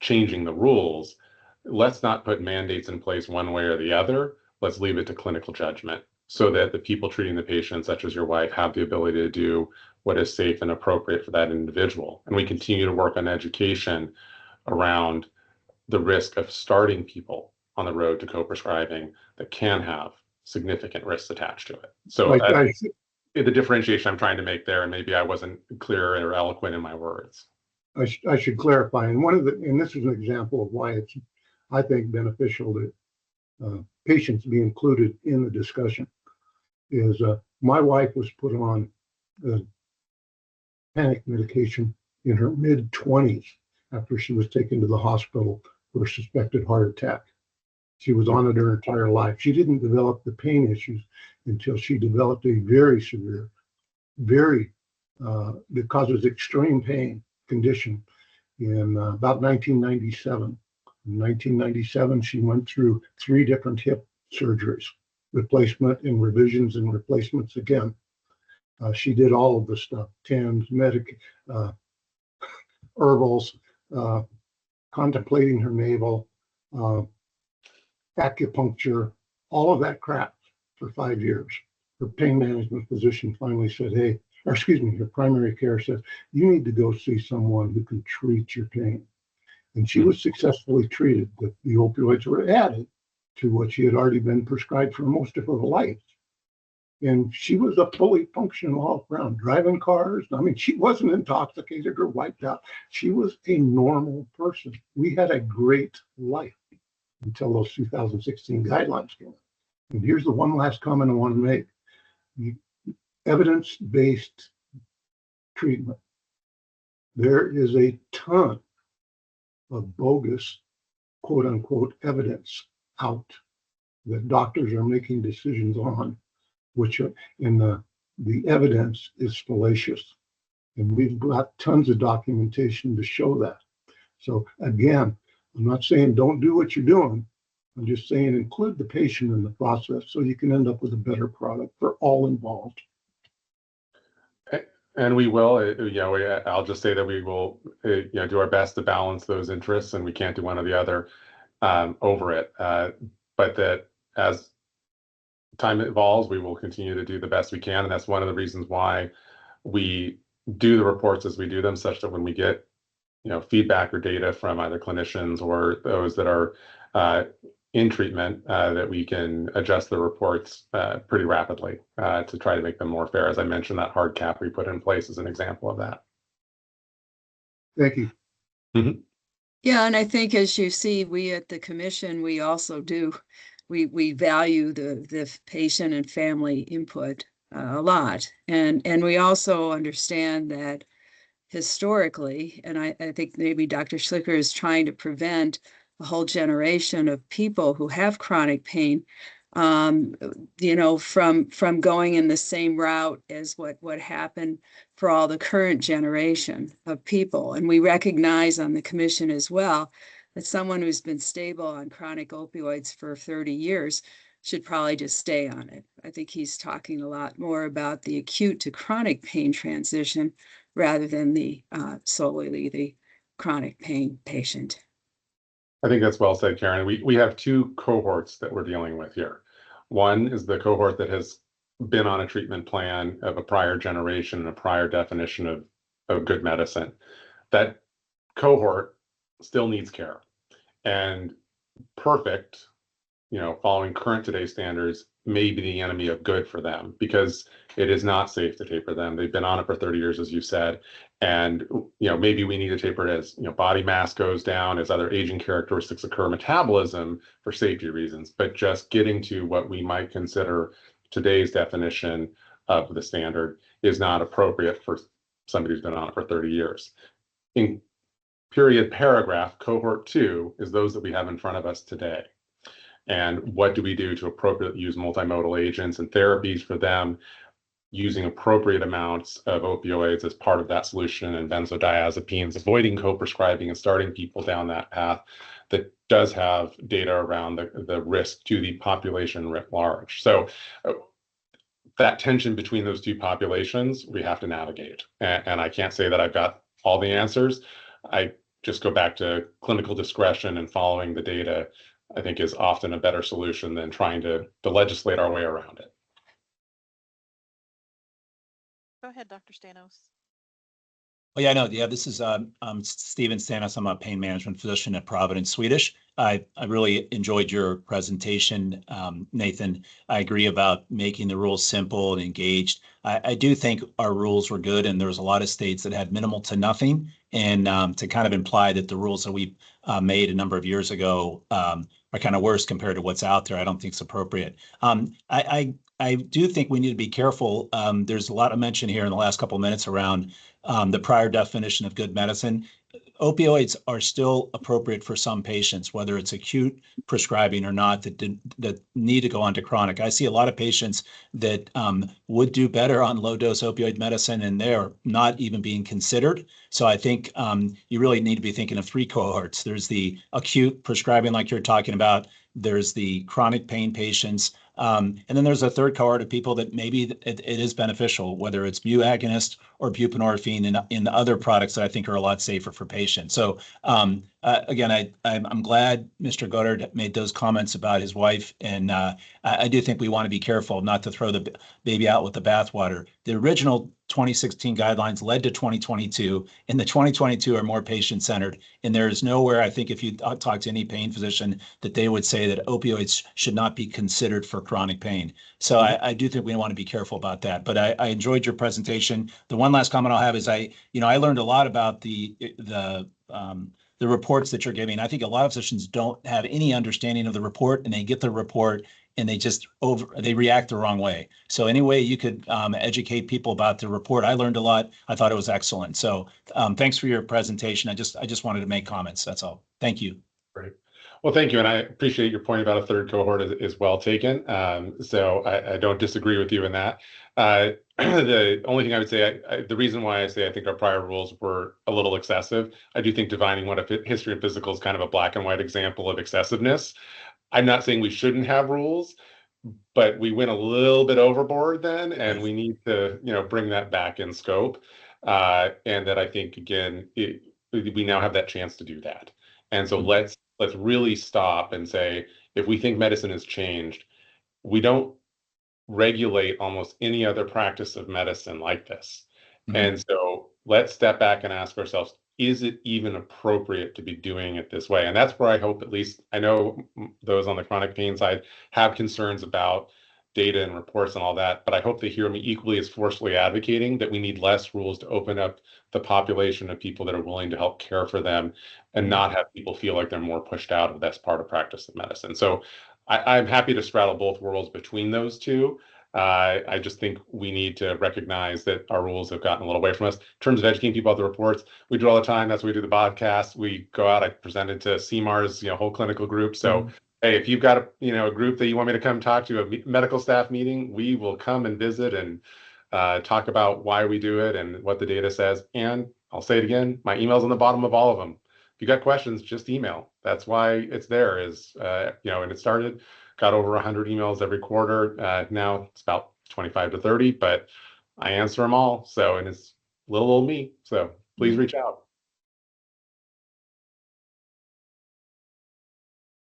changing the rules. Let's not put mandates in place one way or the other. Let's leave it to clinical judgment so that the people treating the patient, such as your wife, have the ability to do what is safe and appropriate for that individual. And we continue to work on education around the risk of starting people on the road to co-prescribing that can have significant risks attached to it. So the differentiation I'm trying to make there, and maybe I wasn't clear or eloquent in my words. I should clarify, and this is an example of why it's, I think, beneficial that patients be included in the discussion. Is my wife was put on panic medication in her mid-20s after she was taken to the hospital for a suspected heart attack. She was on it her entire life. She didn't develop the pain issues until she developed a very severe, that causes extreme pain condition in about 1997. In 1997, she went through 3 different hip surgeries, replacement and revisions and replacements again. She did all of the stuff, TENS, herbals, contemplating her navel, acupuncture, all of that crap for 5 years. Her pain management physician finally said, her primary care said, you need to go see someone who can treat your pain. And she was successfully treated. The opioids were added to what she had already been prescribed for most of her life. And she was a fully functional all around, driving cars. I mean, she wasn't intoxicated or wiped out. She was a normal person. We had a great life until those 2016 guidelines came in. And here's the one last comment I want to make. Evidence-based treatment. There is a ton of bogus, quote unquote, evidence out that doctors are making decisions on, which are the evidence is fallacious. And we've got tons of documentation to show that. So again, I'm not saying don't do what you're doing. I'm just saying include the patient in the process so you can end up with a better product for all involved. And we will, I'll just say that we will, do our best to balance those interests, and we can't do one or the other over it. But that as time evolves, we will continue to do the best we can, and that's one of the reasons why we do the reports as we do them, such that when we get, feedback or data from either clinicians or those that are in treatment, that we can adjust the reports pretty rapidly to try to make them more fair. As I mentioned, that hard cap we put in place is an example of that. Thank you. Mm-hmm. Yeah, and I think as you see, we at the commission, we also do, we value the patient and family input a lot. And we also understand that historically, and I think maybe Dr. Schlicker is trying to prevent a whole generation of people who have chronic pain you know, from going in the same route as what happened for all the current generation of people. And we recognize on the commission as well that someone who's been stable on chronic opioids for 30 years should probably just stay on it. I think he's talking a lot more about the acute to chronic pain transition rather than the solely the chronic pain patient. I think that's well said, Karen. We have two cohorts that we're dealing with here. One is the cohort that has been on a treatment plan of a prior generation and a prior definition of good medicine. That cohort still needs care. And perfect, you know, following current today's standards may be the enemy of good for them because it is not safe to taper them. They've been on it for 30 years, as you said. And, you know, maybe we need to taper it as, you know, body mass goes down, as other aging characteristics occur, metabolism for safety reasons, but just getting to what we might consider today's definition of the standard is not appropriate for somebody who's been on it for 30 years. In period paragraph, cohort 2 is those that we have in front of us today. And what do we do to appropriately use multimodal agents and therapies for them, using appropriate amounts of opioids as part of that solution, and benzodiazepines, avoiding co-prescribing and starting people down that path that does have data around the risk to the population writ large. So that tension between those two populations, we have to navigate. And I can't say that I've got all the answers. I just go back to clinical discretion and following the data, I think, is often a better solution than trying to legislate our way around it. Go ahead, Dr. Stanos. Oh yeah, no, yeah. This is Stephen Stanos. I'm a pain management physician at Providence, Swedish. I really enjoyed your presentation, Nathan. I agree about making the rules simple and engaged. I do think our rules were good, and there was a lot of states that had minimal to nothing. And to kind of imply that the rules that we made a number of years ago are kind of worse compared to what's out there, I don't think it's appropriate. I do think we need to be careful. There's a lot of mention here in the last couple of minutes around the prior definition of good medicine. Opioids are still appropriate for some patients, whether it's acute prescribing or not, that need to go on to chronic. I see a lot of patients that would do better on low-dose opioid medicine, and they're not even being considered. So I think you really need to be thinking of three cohorts. There's the acute prescribing, like you're talking about. There's the chronic pain patients. And then there's a third cohort of people that maybe it is beneficial, whether it's mu agonist or buprenorphine in the other products that I think are a lot safer for patients. So again, I'm glad Mr. Goddard made those comments about his wife. And I do think we want to be careful not to throw the baby out with the bathwater. The original 2016 guidelines led to 2022, and the 2022 are more patient-centered. And there is nowhere, I think, if you talk to any pain physician, that they would say that opioids should not be considered for chronic pain. So I do think we want to be careful about that. But I enjoyed your presentation. The one last comment I'll have is I learned a lot about the reports that you're giving. I think a lot of physicians don't have any understanding of the report, and they get the report and they react the wrong way. So any way you could educate people about the report, I learned a lot. I thought it was excellent. So thanks for your presentation. I just wanted to make comments. That's all. Thank you. Great. Well, thank you. And I appreciate your point about a third cohort is well taken. So I don't disagree with you in that. The only thing I would say, the reason why I say I think our prior rules were a little excessive, I do think defining what a history and physical is kind of a black and white example of excessiveness. I'm not saying we shouldn't have rules, but we went a little bit overboard then, and we need to, bring that back in scope. And that I think, again, we now have that chance to do that. And so let's really stop and say, if we think medicine has changed, we don't regulate almost any other practice of medicine like this. And so let's step back and ask ourselves, is it even appropriate to be doing it this way? And that's where I hope, at least I know those on the chronic pain side have concerns about data and reports and all that, but I hope they hear me equally as forcefully advocating that we need less rules to open up the population of people that are willing to help care for them and not have people feel like they're more pushed out of this part of practice of medicine. So I'm happy to straddle both worlds between those two. I just think we need to recognize that our rules have gotten a little away from us. In terms of educating people about the reports, we do all the time. That's why we do the podcast. We go out. I presented to CMAR's whole clinical group. So Hey, if you've got a group that you want me to come talk to, a medical staff meeting, we will come and visit and talk about why we do it and what the data says. And I'll say it again, my email's on the bottom of all of them. If you got questions, just email. That's why it's there. And it started, got over 100 emails every quarter. Now it's about 25 to 30, but I answer them all. So, and it's little old me. So please reach out.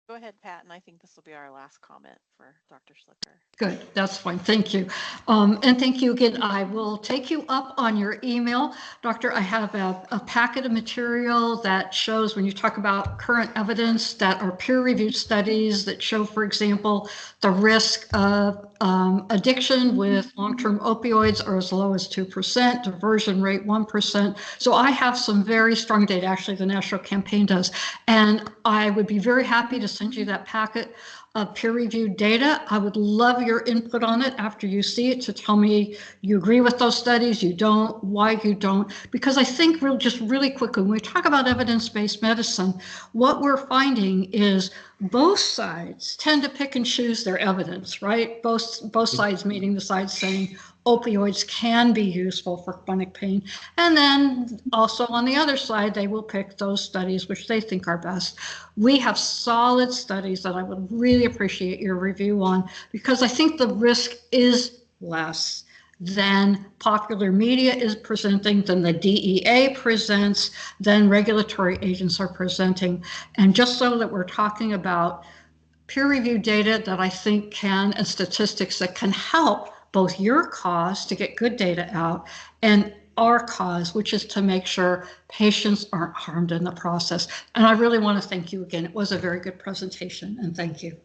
Go ahead, Pat, and I think this will be our last comment for Dr. Schlicker. Good, that's fine, thank you. And thank you again. I will take you up on your email. Doctor, I have a packet of material that shows when you talk about current evidence that are peer-reviewed studies that show, for example, the risk of addiction with long-term opioids are as low as 2%, diversion rate 1%. So I have some very strong data, actually the National Campaign does, and I would be very happy to send you that packet of peer-reviewed data. I would love your input on it after you see it to tell me you agree with those studies, you don't, why you don't. Because I think just really quickly, when we talk about evidence-based medicine, what we're finding is both sides tend to pick and choose their evidence, right? Both sides, meaning the sides saying opioids can be useful for chronic pain. And then also on the other side, they will pick those studies which they think are best. We have solid studies that I would really appreciate your review on, because I think the risk is less than popular media is presenting, than the DEA presents, than regulatory agents are presenting. And just so that we're talking about peer-reviewed data that I think can, and statistics that can help both your cause to get good data out and our cause, which is to make sure patients aren't harmed in the process. And I really want to thank you again. It was a very good presentation, and thank you.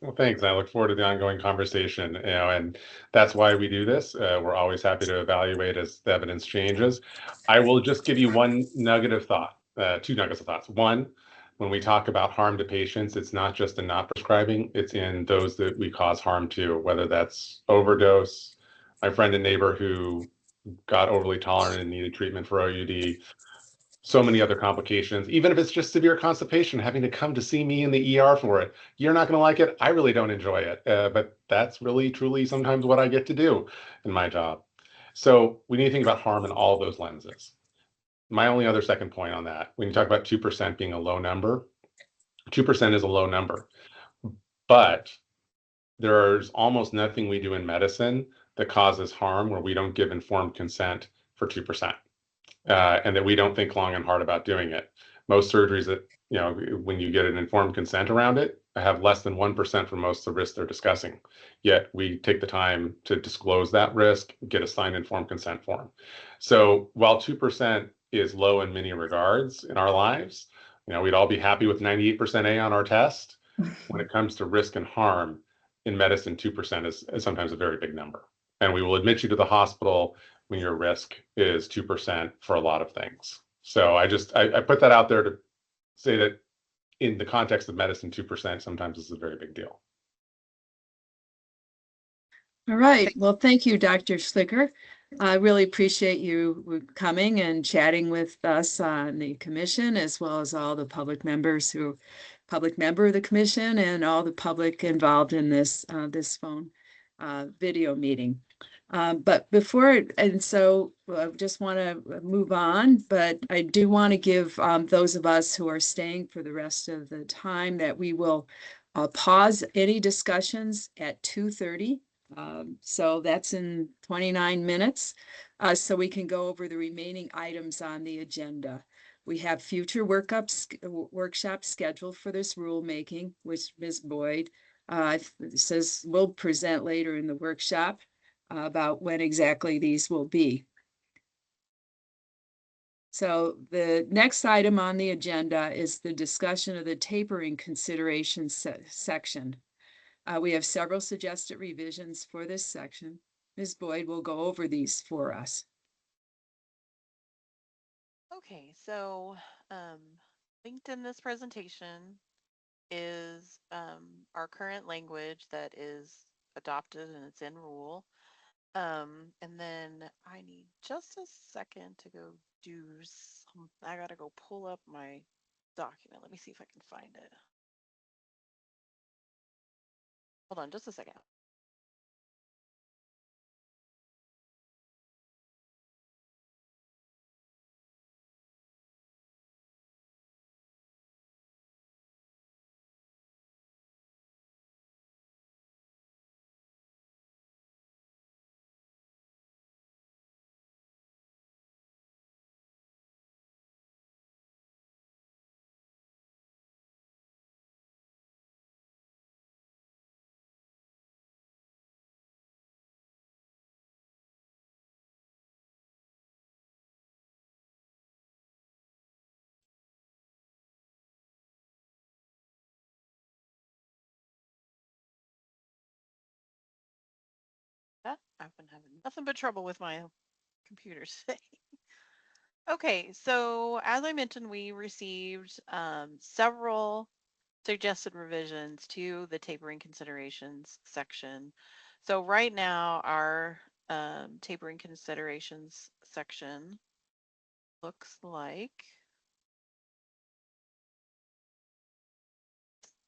Well, thanks. I look forward to the ongoing conversation, and that's why we do this. We're always happy to evaluate as the evidence changes. I will just give you one nugget of thought, two nuggets of thoughts. One, when we talk about harm to patients, it's not just in not prescribing, it's in those that we cause harm to, whether that's overdose, my friend and neighbor who got overly tolerant and needed treatment for OUD, so many other complications, even if it's just severe constipation, having to come to see me in the ER for it. You're not going to like it. I really don't enjoy it. But that's really, truly sometimes what I get to do in my job. So we need to think about harm in all of those lenses. My only other second point on that, when you talk about 2% being a low number, 2% is a low number. But there's almost nothing we do in medicine that causes harm where we don't give informed consent for 2%. And that we don't think long and hard about doing it. Most surgeries that, when you get an informed consent around it, have less than 1% for most of the risks they're discussing. Yet we take the time to disclose that risk, get a signed informed consent form. So while 2% is low in many regards in our lives, we'd all be happy with 98% A on our test. When it comes to risk and harm in medicine, 2% is sometimes a very big number. And we will admit you to the hospital when your risk is 2% for a lot of things. So I put that out there to say that in the context of medicine, 2% sometimes is a very big deal. All right. Well, thank you, Dr. Schlicker. I really appreciate you coming and chatting with us on the commission, as well as all the public member of the commission and all the public involved in this phone video meeting. But before, and so I just want to move on, but I do want to give those of us who are staying for the rest of the time that we will pause any discussions at 2:30. So that's in 29 minutes. So we can go over the remaining items on the agenda. We have future workshops scheduled for this rulemaking, which Ms. Boyd says we'll present later in the workshop about when exactly these will be. So the next item on the agenda is the discussion of the tapering consideration section. We have several suggested revisions for this section. Ms. Boyd will go over these for us. Okay, so linked in this presentation is our current language that is adopted and it's in rule. And then I need just a second to go do some, I gotta go pull up my document. Let me see if I can find it. Hold on just a second. I've been having nothing but trouble with my computer today. Okay, so as I mentioned, we received several suggested revisions to the tapering considerations section. So right now, our tapering considerations section looks like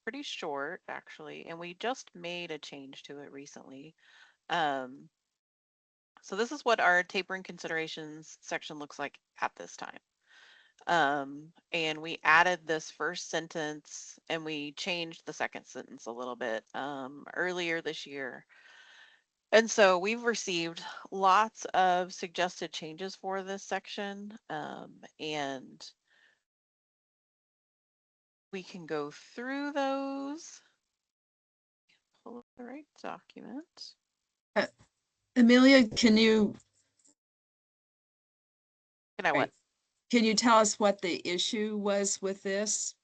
pretty short, actually, and we just made a change to it recently. Um, so this is what our tapering considerations section looks like at this time. And we added this first sentence and we changed the second sentence a little bit earlier this year. And so we've received lots of suggested changes for this section, and we can go through those. Pull up the right document. Amelia, can you What? Can you tell us what the issue was with this?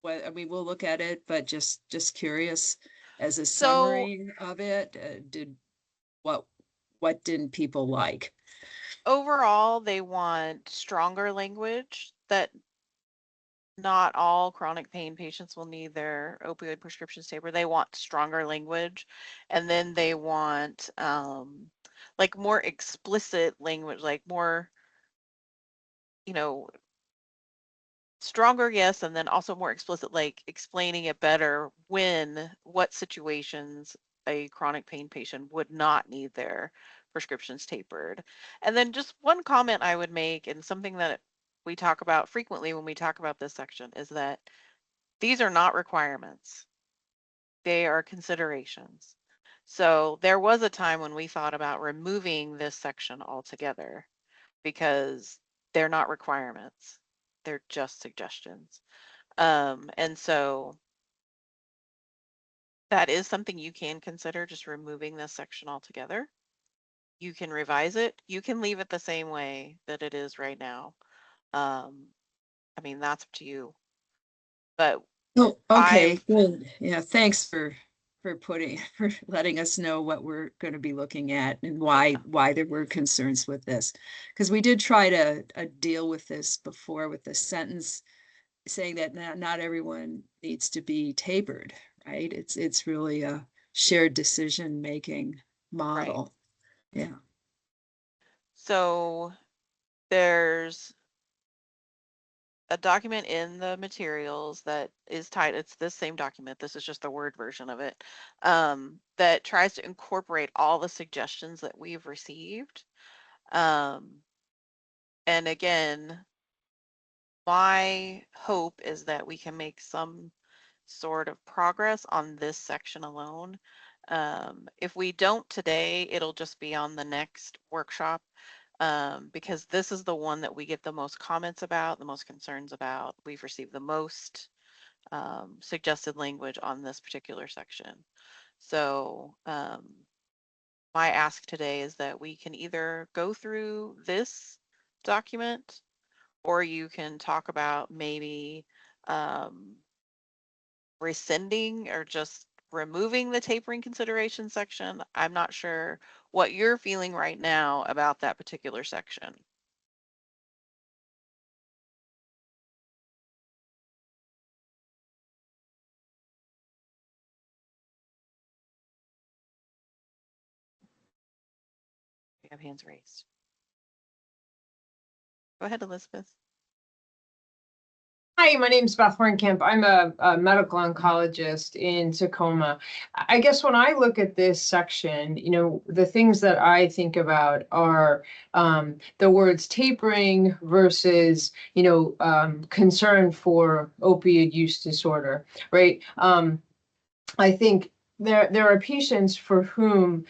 What, I mean, we'll look at it, but just curious as a summary of it. What didn't people like? Overall, they want stronger language that not all chronic pain patients will need their opioid prescriptions tapered. They want stronger language, and then they want like more explicit language, like more, you know, stronger, yes, and then also more explicit, like explaining it better when what situations a chronic pain patient would not need their prescriptions tapered. And then just one comment I would make, and something that we talk about frequently when we talk about this section, is that these are not requirements. They are considerations. So there was a time when we thought about removing this section altogether because they're not requirements. They're just suggestions. And so that is something you can consider, just removing this section altogether. You can revise it. You can leave it the same way that it is right now. I mean, that's up to you. But oh, okay, good. Yeah, thanks for letting us know what we're going to be looking at and why there were concerns with this, because we did try to deal with this before with the sentence saying that not everyone needs to be tapered, right? It's really a shared decision making model. Right. Yeah. So there's a document in the materials that is tied, it's this same document, this is just the Word version of it, that tries to incorporate all the suggestions that we've received. And again, my hope is that we can make some sort of progress on this section alone. If we don't today, it'll just be on the next workshop, because this is the one that we get the most comments about, the most concerns about. We've received the most suggested language on this particular section. So my ask today is that we can either go through this document, or you can talk about maybe rescinding or just removing the tapering consideration section. I'm not sure what you're feeling right now about that particular section. We have hands raised. Go ahead, Elizabeth. Hi, my name's Beth Hornkamp. I'm a medical oncologist in Tacoma. I guess when I look at this section, the things that I think about are the words tapering versus, concern for opioid use disorder, right? I think there are patients for whom,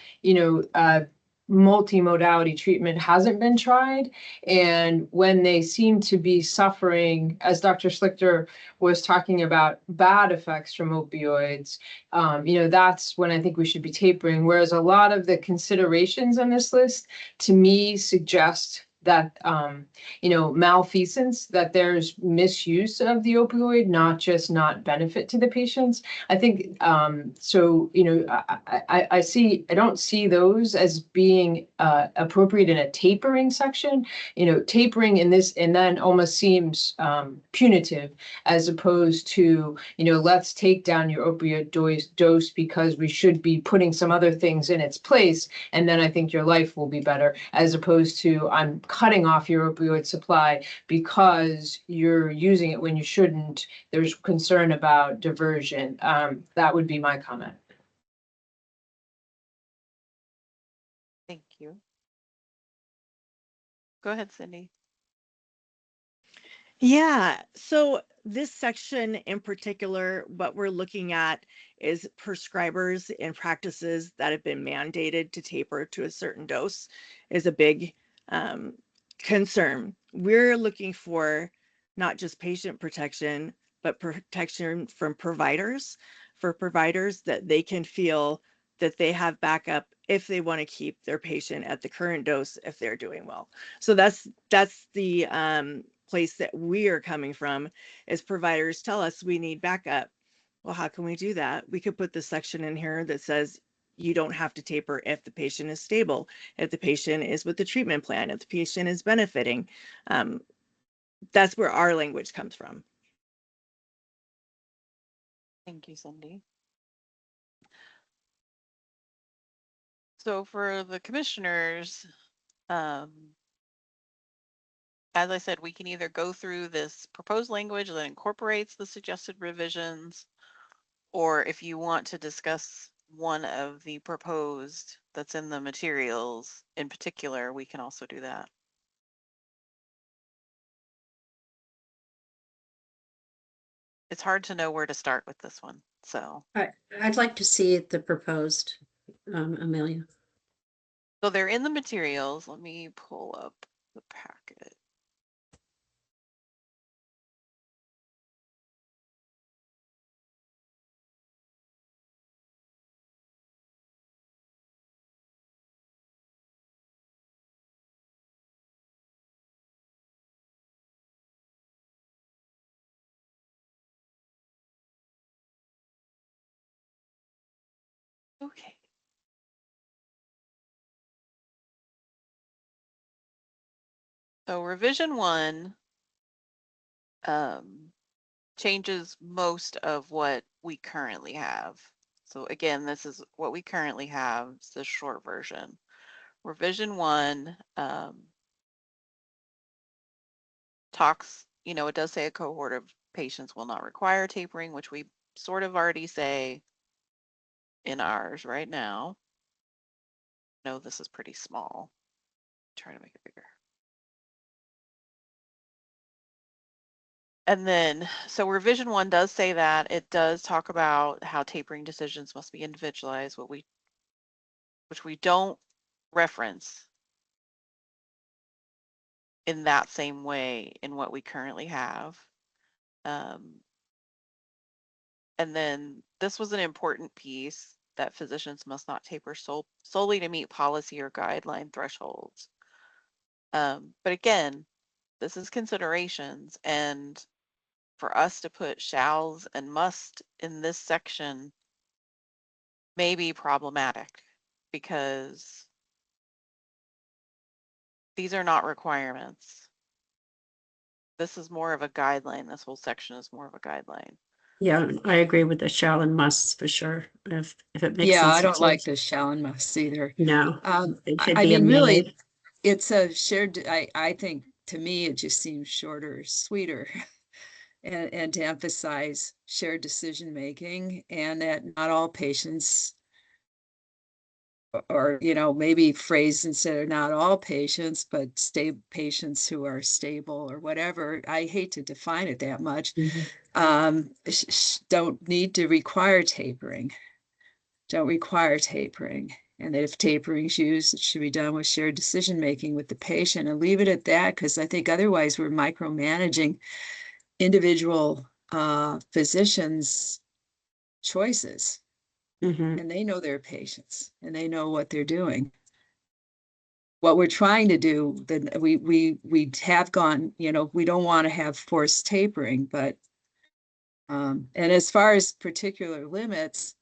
multimodality treatment hasn't been tried. And when they seem to be suffering, as Dr. Schlichter was talking about, bad effects from opioids, that's when I think we should be tapering. Whereas a lot of the considerations on this list, to me, suggest that, malfeasance, that there's misuse of the opioid, not just not benefit to the patients. I think so. I don't see those as being appropriate in a tapering section. Tapering in this and then almost seems punitive, as opposed to let's take down your opioid dose because we should be putting some other things in its place, and then I think your life will be better. As opposed to I'm cutting off your opioid supply because you're using it when you shouldn't. There's concern about diversion. That would be my comment. Thank you. Go ahead, Cindy. Yeah, so this section in particular, what we're looking at is prescribers and practices that have been mandated to taper to a certain dose is a big concern. We're looking for not just patient protection, but protection from providers, for providers that they can feel that they have backup if they want to keep their patient at the current dose if they're doing well. So that's the place that we are coming from, is providers tell us we need backup. Well, how can we do that? We could put the section in here that says you don't have to taper if the patient is stable, if the patient is with the treatment plan, if the patient is benefiting. That's where our language comes from. Thank you, Cindy. So for the commissioners, as I said, we can either go through this proposed language that incorporates the suggested revisions, or if you want to discuss one of the proposed that's in the materials in particular, we can also do that. It's hard to know where to start with this one, so. I'd like to see the proposed, Amelia. So they're in the materials. Let me pull up the packet. Okay. So revision 1 changes most of what we currently have. So again, this is what we currently have. It's the short version. Revision 1 talks, it does say a cohort of patients will not require tapering, which we sort of already say in ours right now. No, this is pretty small. Try to make it bigger. And then, so revision 1 does say that. It does talk about how tapering decisions must be individualized, which we don't reference in that same way in what we currently have. And then this was an important piece, that physicians must not taper solely to meet policy or guideline thresholds. But again, this is considerations, and for us to put shalls and must in this section may be problematic, because these are not requirements. This is more of a guideline. This whole section is more of a guideline. Yeah, I agree with the shall and musts for sure. If it makes sense. Yeah, I don't like the shall and must either. No, it should I be a mean, really, may. it's a shared, I think, to me, it just seems shorter, sweeter. and to emphasize shared decision-making, and that not all patients, or, maybe phrased instead of not all patients, but patients who are stable or whatever. I hate to define it that much. Don't need to require tapering. Don't require tapering. And that if tapering is used, it should be done with shared decision-making with the patient, and leave it at that, because I think otherwise we're micromanaging individual physicians' choices. And they know their patients and they know what they're doing. What we're trying to do, then we have gone, we don't want to have forced tapering, but and as far as particular limits,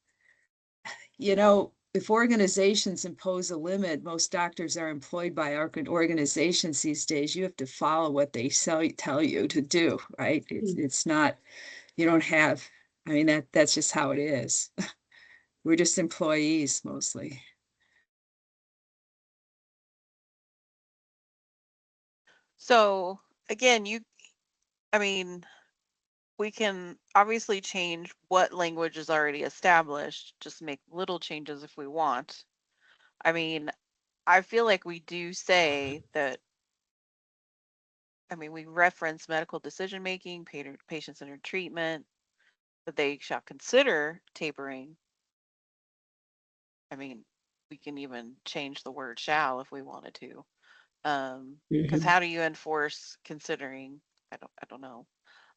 if organizations impose a limit, most doctors are employed by organizations these days. You have to follow what they tell you to do, right? It's not, you don't have, I mean, that's just how it is. We're just employees mostly. So again, I mean, we can obviously change what language is already established, just make little changes if we want. I mean, I feel like we do say that, I mean, we reference medical decision making, patient-centered treatment, that they shall consider tapering. I mean, we can even change the word shall if we wanted to. Because how do you enforce considering? I don't know.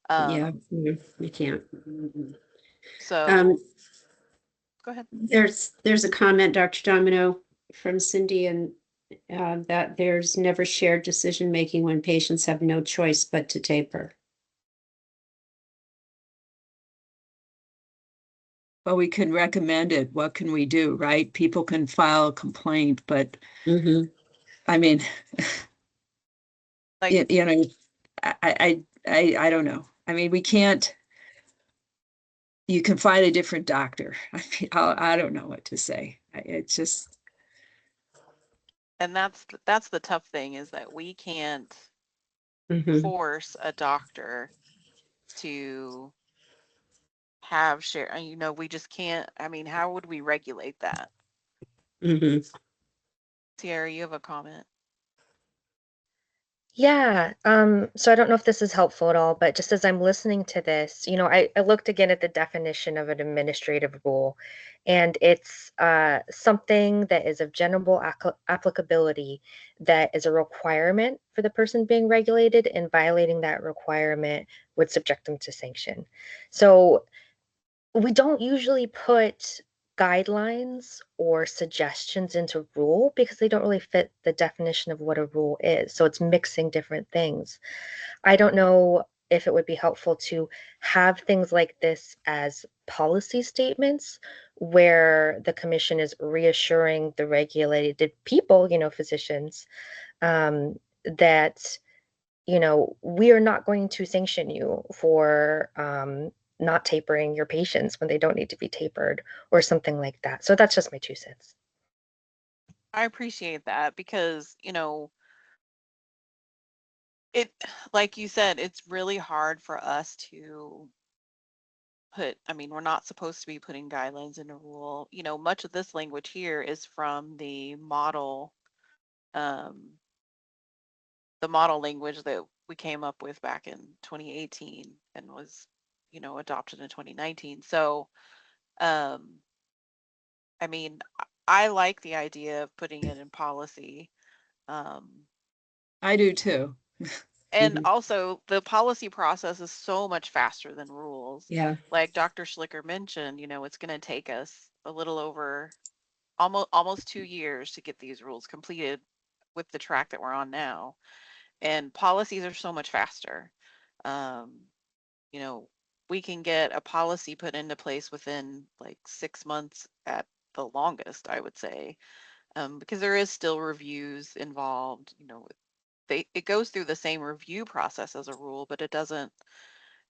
Yeah, we can't. So go ahead. There's a comment, Dr. Domino, from Cindy, and that there's never shared decision-making when patients have no choice but to taper. Well, we can recommend it. What can we do, right? People can file a complaint, but I mean, like, I don't know. I mean, we can't. You can find a different doctor. I mean, I don't know what to say. It's just. And that's the tough thing, is that we can't force a doctor to have share. We just can't. I mean, how would we regulate that? Sierra, you have a comment? Yeah, so I don't know if this is helpful at all, but just as I'm listening to this, I looked again at the definition of an administrative rule, and it's something that is of general applicability, that is a requirement for the person being regulated, and violating that requirement would subject them to sanction. So we don't usually put guidelines or suggestions into rule because they don't really fit the definition of what a rule is. So it's mixing different things. I don't know if it would be helpful to have things like this as policy statements where the commission is reassuring the regulated people, physicians, that we are not going to sanction you for not tapering your patients when they don't need to be tapered, or something like that. So that's just my 2 cents. I appreciate that, because, it, like you said, it's really hard for us to I mean, we're not supposed to be putting guidelines in a rule. Much of this language here is from the model language that we came up with back in 2018 and was, adopted in 2019. So, I mean, I like the idea of putting it in policy. I do too. And also, the policy process is so much faster than rules. Yeah. Like Dr. Schlicker mentioned, it's going to take us a little over almost 2 years to get these rules completed with the track that we're on now. And policies are so much faster. You know, we can get a policy put into place within like 6 months at the longest, I would say, because there is still reviews involved. It goes through the same review process as a rule, but it doesn't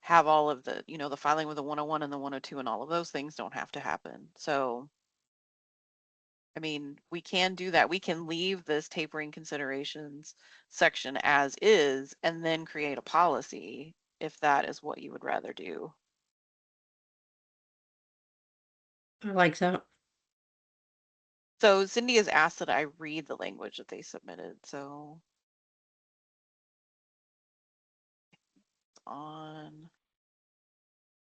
have all of the filing with the 101 and the 102, and all of those things don't have to happen. So, I mean, we can do that. We can leave this tapering considerations section as is and then create a policy if that is what you would rather do. I like that. So Cindy has asked that I read the language that they submitted. So on,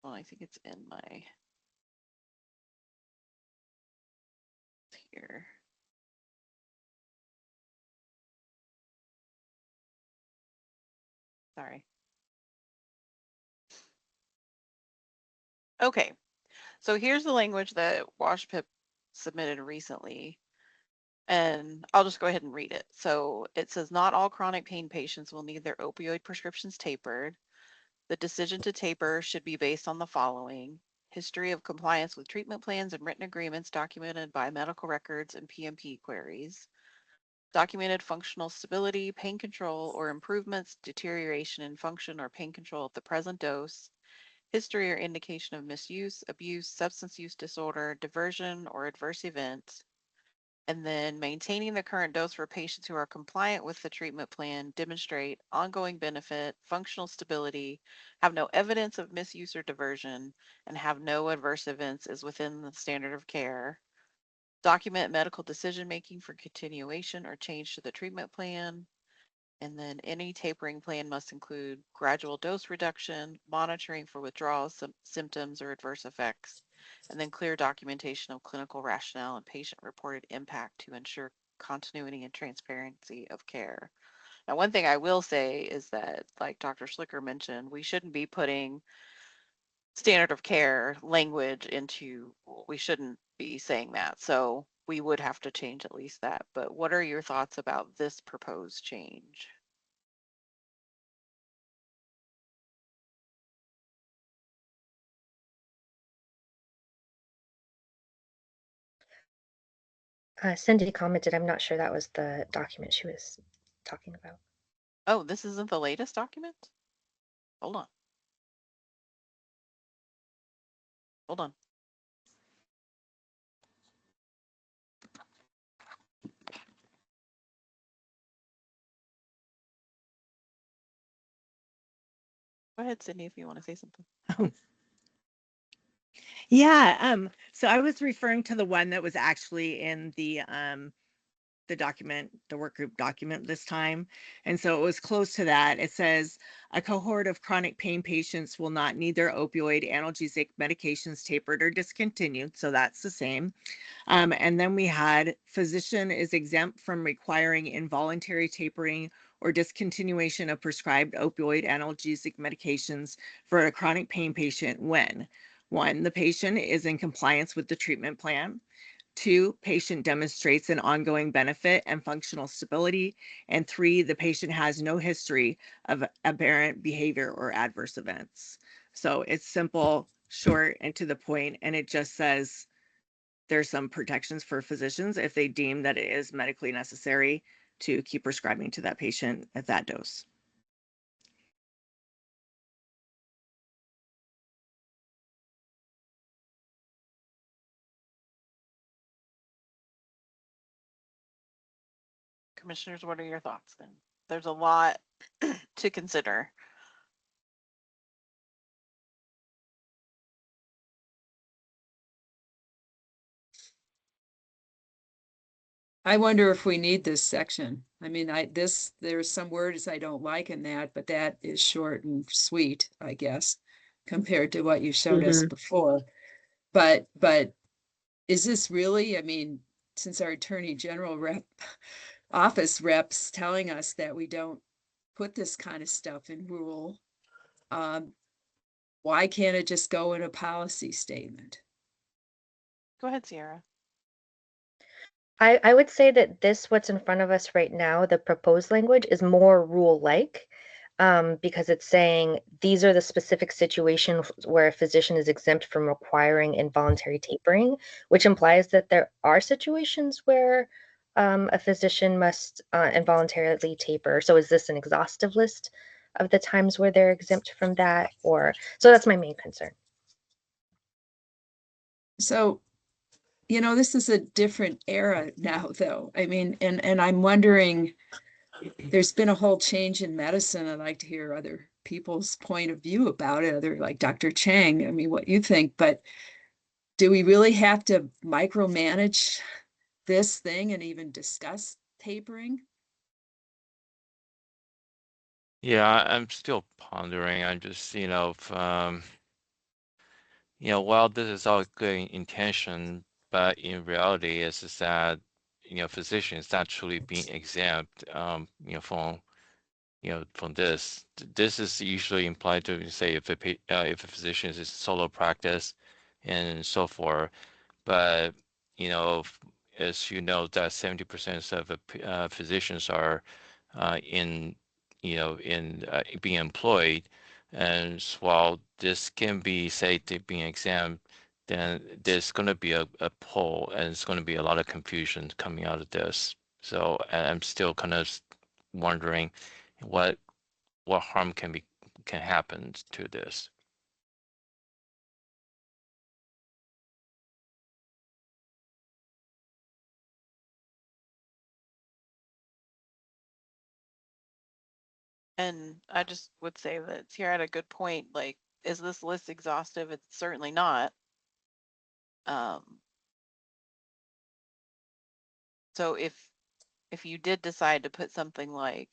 well, I think it's in my here. Sorry. Okay, so here's the language that WashPIP submitted recently, and I'll just go ahead and read it. So it says, not all chronic pain patients will need their opioid prescriptions tapered. The decision to taper should be based on the following: history of compliance with treatment plans and written agreements documented by medical records and PMP queries, documented functional stability, pain control or improvements, deterioration in function or pain control at the present dose, history or indication of misuse, abuse, substance use disorder, diversion, or adverse event, and then maintaining the current dose for patients who are compliant with the treatment plan, demonstrate ongoing benefit, functional stability, have no evidence of misuse or diversion, and have no adverse events is within the standard of care. Document medical decision-making for continuation or change to the treatment plan. And then any tapering plan must include gradual dose reduction, monitoring for withdrawal symptoms or adverse effects, and then clear documentation of clinical rationale and patient-reported impact to ensure continuity and transparency of care. Now, one thing I will say is that, like Dr. Schlicker mentioned, we shouldn't be putting standard of care language into, we shouldn't be saying that. So we would have to change at least that. But what are your thoughts about this proposed change? Cindy commented, I'm not sure that was the document she was talking about. Oh, this isn't the latest document? Hold on. Hold on. Go ahead, Sydney, if you want to say something. Yeah, so I was referring to the one that was actually in the document, the work group document this time. And so it was close to that. It says a cohort of chronic pain patients will not need their opioid analgesic medications tapered or discontinued. So that's the same. And then we had physician is exempt from requiring involuntary tapering or discontinuation of prescribed opioid analgesic medications for a chronic pain patient when: one, the patient is in compliance with the treatment plan; two, patient demonstrates an ongoing benefit and functional stability; and three, the patient has no history of aberrant behavior or adverse events. So it's simple, short, and to the point, and it just says there's some protections for physicians if they deem that it is medically necessary to keep prescribing to that patient at that dose. Commissioners, what are your thoughts then? There's a lot to consider. I wonder if we need this section. I mean, there's some words I don't like in that, but that is short and sweet, I guess, compared to what you showed us before. But is this really, I mean, since our Attorney General office reps telling us that we don't put this kind of stuff in rule, why can't it just go in a policy statement? Go ahead, Sierra. I would say that what's in front of us right now, the proposed language, is more rule-like, because it's saying these are the specific situations where a physician is exempt from requiring involuntary tapering, which implies that there are situations where a physician must involuntarily taper. So is this an exhaustive list of the times where they're exempt from that? So that's my main concern. So, you know, this is a different era now, though. I mean, and I'm wondering, there's been a whole change in medicine. I'd like to hear other people's point of view about it, other like Dr. Chang, I mean, what you think, but do we really have to micromanage this thing and even discuss tapering? Yeah, I'm still pondering. I'm just, while this is all good intention, but in reality, it's just that, physicians actually being exempt, from this. This is usually implied to say if a physician is solo practice and so forth. But, as you know, that 70% of physicians are in, being employed. And while this can be, say, being exempt, then there's going to be a poll and it's going to be a lot of confusion coming out of this. So I'm still kind of wondering what harm can happen to this. And I just would say that Tiara had a good point. Like, is this list exhaustive? It's certainly not. So if you did decide to put something like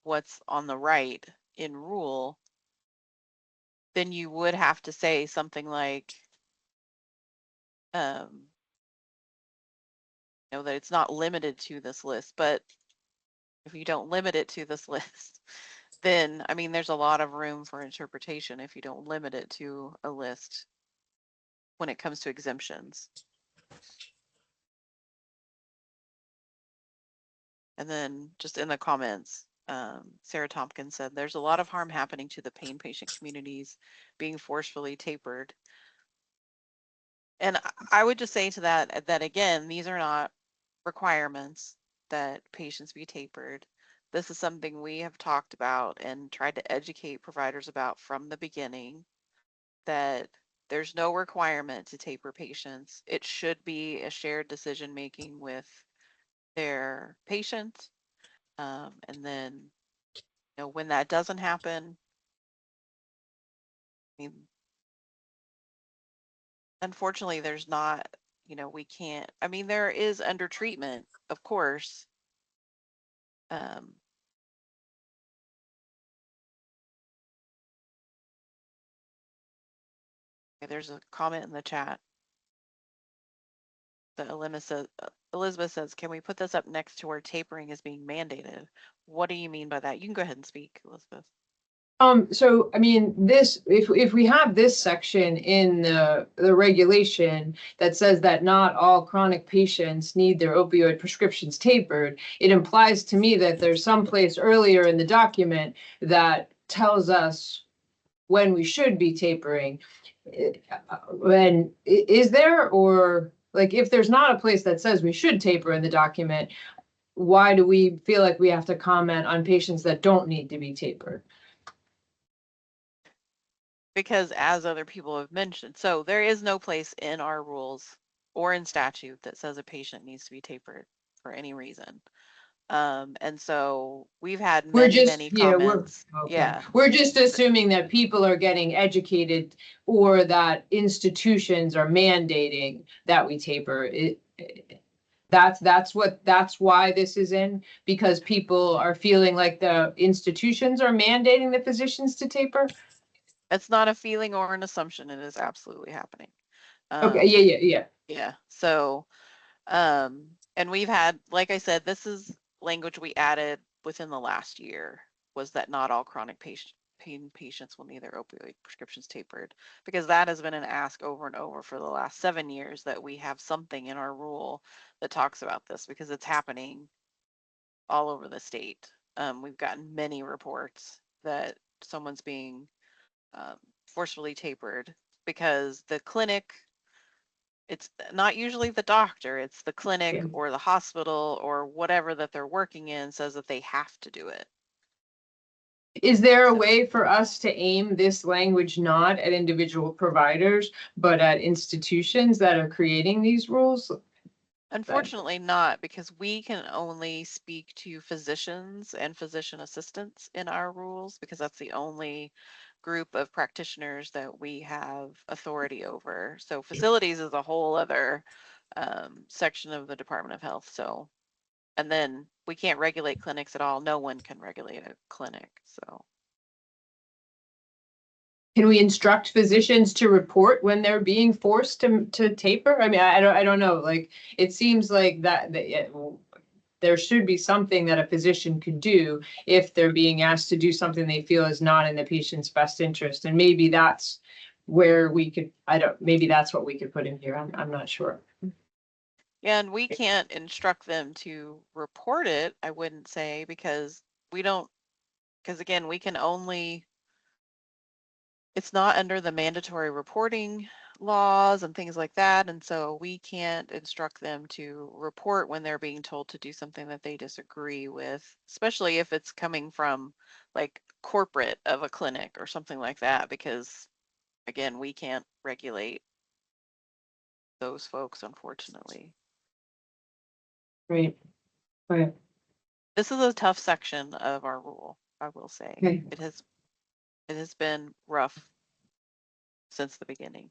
what's on the right in rule, then you would have to say something like, that it's not limited to this list. But if you don't limit it to this list, then, I mean, there's a lot of room for interpretation if you don't limit it to a list when it comes to exemptions. And then just in the comments, Sarah Tompkins said, there's a lot of harm happening to the pain patient communities being forcefully tapered. And I would just say to that again, these are not requirements that patients be tapered. This is something we have talked about and tried to educate providers about from the beginning, that there's no requirement to taper patients. It should be a shared decision making with their patients. And then, when that doesn't happen, I mean, unfortunately, there's not, we can't, I mean, there is under treatment, of course. There's a comment in the chat that Elizabeth says, can we put this up next to where tapering is being mandated? What do you mean by that? You can go ahead and speak, Elizabeth. So I mean, this, if we have this section in the regulation that says that not all chronic patients need their opioid prescriptions tapered, it implies to me that there's some place earlier in the document that tells us when we should be tapering. When is there, or like if there's not a place that says we should taper in the document, why do we feel like we have to comment on patients that don't need to be tapered? Because as other people have mentioned, so there is no place in our rules or in statute that says a patient needs to be tapered for any reason. And so we've had many comments. Yeah. We're just assuming that people are getting educated or that institutions are mandating that we taper. That's why this is in, because people are feeling like the institutions are mandating the physicians to taper. It's not a feeling or an assumption. It is absolutely happening. Okay. Yeah. So, and we've had, like I said, this is language we added within the last year, was that not all chronic pain patients will need their opioid prescriptions tapered, because that has been an ask over and over for the last 7 years, that we have something in our rule that talks about this, because it's happening all over the state. We've gotten many reports that someone's being forcefully tapered because the clinic, it's not usually the doctor, it's the clinic or the hospital or whatever that they're working in says that they have to do it. Is there a way for us to aim this language not at individual providers, but at institutions that are creating these rules? Unfortunately not, because we can only speak to physicians and physician assistants in our rules, because that's the only group of practitioners that we have authority over. So facilities is a whole other section of the Department of Health. So, and then we can't regulate clinics at all. No one can regulate a clinic. So Can we instruct physicians to report when they're being forced to taper? I mean, I don't know. Like, it seems like there should be something that a physician could do if they're being asked to do something they feel is not in the patient's best interest. And maybe that's where we could, maybe that's what we could put in here. I'm not sure. yeah, and we can't instruct them to report it, I wouldn't say, because we don't, because again, we can only, it's not under the mandatory reporting laws and things like that. And so we can't instruct them to report when they're being told to do something that they disagree with, especially if it's coming from like corporate of a clinic or something like that, because again, we can't regulate those folks, unfortunately. Right. Right. This is a tough section of our rule, I will say. Okay. It has been rough since the beginning.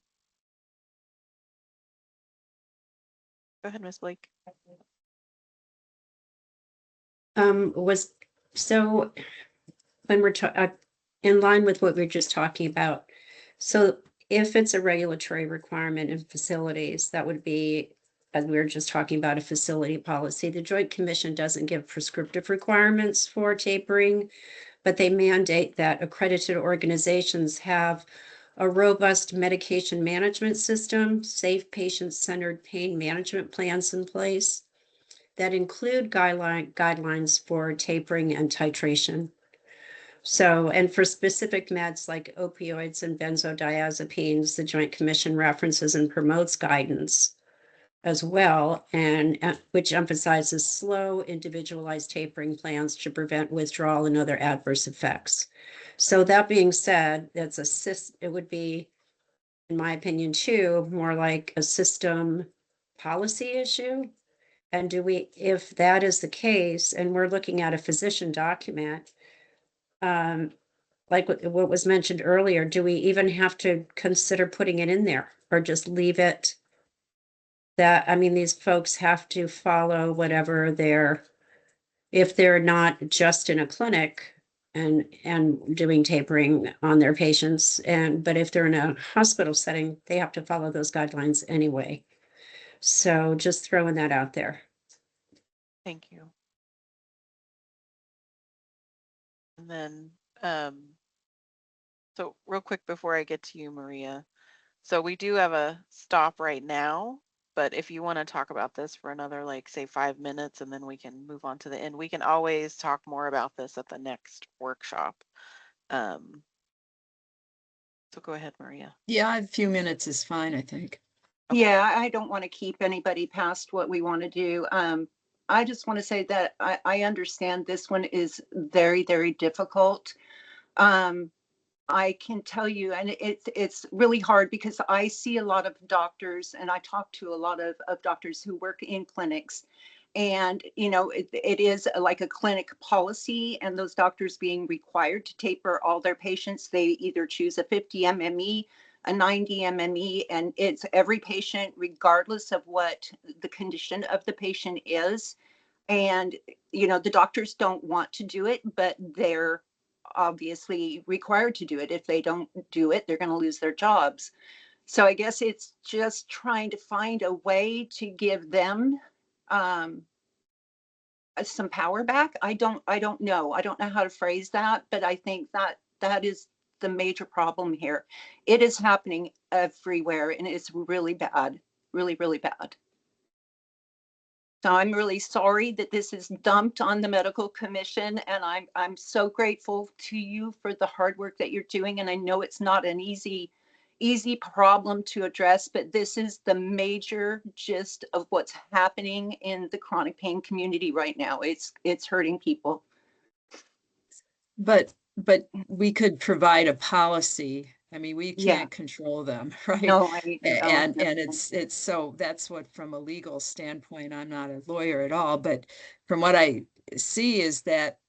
Go ahead, Miss Blake. So when we're in line with what we are just talking about, so if it's a regulatory requirement in facilities, that would be, as we were just talking about, a facility policy. The Joint Commission doesn't give prescriptive requirements for tapering, but they mandate that accredited organizations have a robust medication management system, safe patient-centered pain management plans in place that include guidelines for tapering and titration. So, and for specific meds like opioids and benzodiazepines, the Joint Commission references and promotes guidance as well, and which emphasizes slow, individualized tapering plans to prevent withdrawal and other adverse effects. So that being said, it would be, in my opinion, too, more like a system policy issue. And if that is the case, and we're looking at a physician document, like what was mentioned earlier, do we even have to consider putting it in there or just leave it? I mean, these folks have to follow whatever if they're not just in a clinic and doing tapering on their patients, but if they're in a hospital setting, they have to follow those guidelines anyway. So just throwing that out there. Thank you. And then, so real quick before I get to you, Maria. So we do have a stop right now, but if you want to talk about this for another, like, say 5 minutes, and then we can move on to the end, we can always talk more about this at the next workshop. So go ahead, Maria. Yeah, a few minutes is fine, I think. Okay. Yeah, I don't want to keep anybody past what we want to do. I just want to say that I understand this one is very, very difficult. I can tell you, and it's really hard because I see a lot of doctors and I talk to a lot of doctors who work in clinics. And, you know, it is like a clinic policy, and those doctors being required to taper all their patients. They either choose a 50 MME, a 90 MME, and it's every patient, regardless of what the condition of the patient is. And, you know, the doctors don't want to do it, but they're obviously required to do it. If they don't do it, they're going to lose their jobs. So I guess it's just trying to find a way to give them some power back. I don't know. I don't know how to phrase that, but I think that is the major problem here. It is happening everywhere, and it's really bad, really, really bad. So I'm really sorry that this is dumped on the medical commission, and I'm so grateful to you for the hard work that you're doing. And I know it's not an easy problem to address, but this is the major gist of what's happening in the chronic pain community right now. It's hurting people. But we could provide a policy I mean, we Yeah. can't control them, right? No, And it's so that's what, from a legal standpoint, I'm not a lawyer at all, but from what I see is that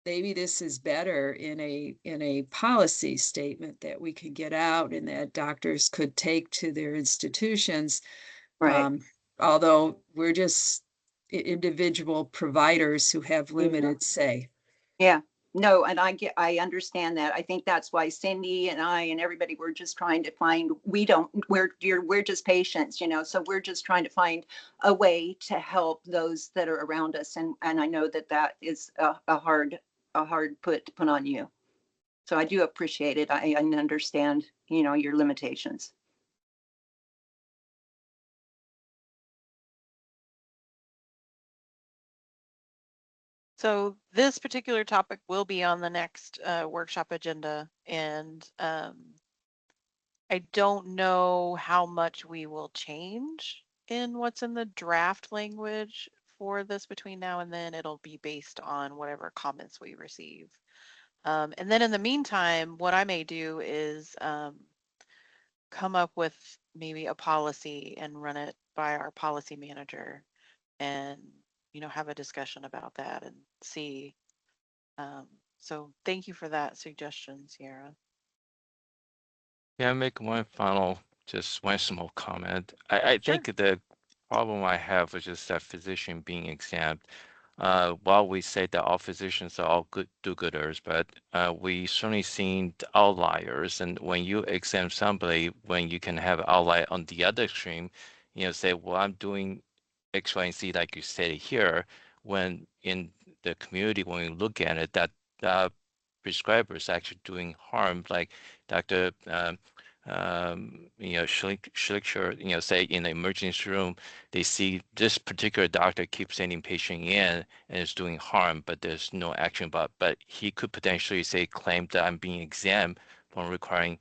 maybe this is better in a policy statement that we could get out and that doctors could take to their institutions. right. Although we're just individual providers who have limited say. Yeah, no, and I understand that. I think that's why Cindy and I and everybody, we're just trying to find, we're just patients, so we're just trying to find a way to help those that are around us. And I know that that is a hard put to put on you. So I do appreciate it. I understand, your limitations. So this particular topic will be on the next workshop agenda, and I don't know how much we will change in what's in the draft language for this between now and then. It'll be based on whatever comments we receive. And then in the meantime, what I may do is come up with maybe a policy and run it by our policy manager and, have a discussion about that and see. So thank you for that suggestion, Sierra. Yeah, make one final, just one small comment. I Sure. think the problem I have is just that physician being exempt. While we say that all physicians are all good do-gooders, but we certainly seen the outliers. And when you exempt somebody, when you can have outlier on the other extreme, say, well, I'm doing X, Y, and Z, like you said here, when in the community, when we look at it, that prescriber is actually doing harm, like Dr. Schlichter, say in the emergency room, they see this particular doctor keeps sending patient in and is doing harm, but there's no action. But he could potentially say claim that I'm being exempt from requiring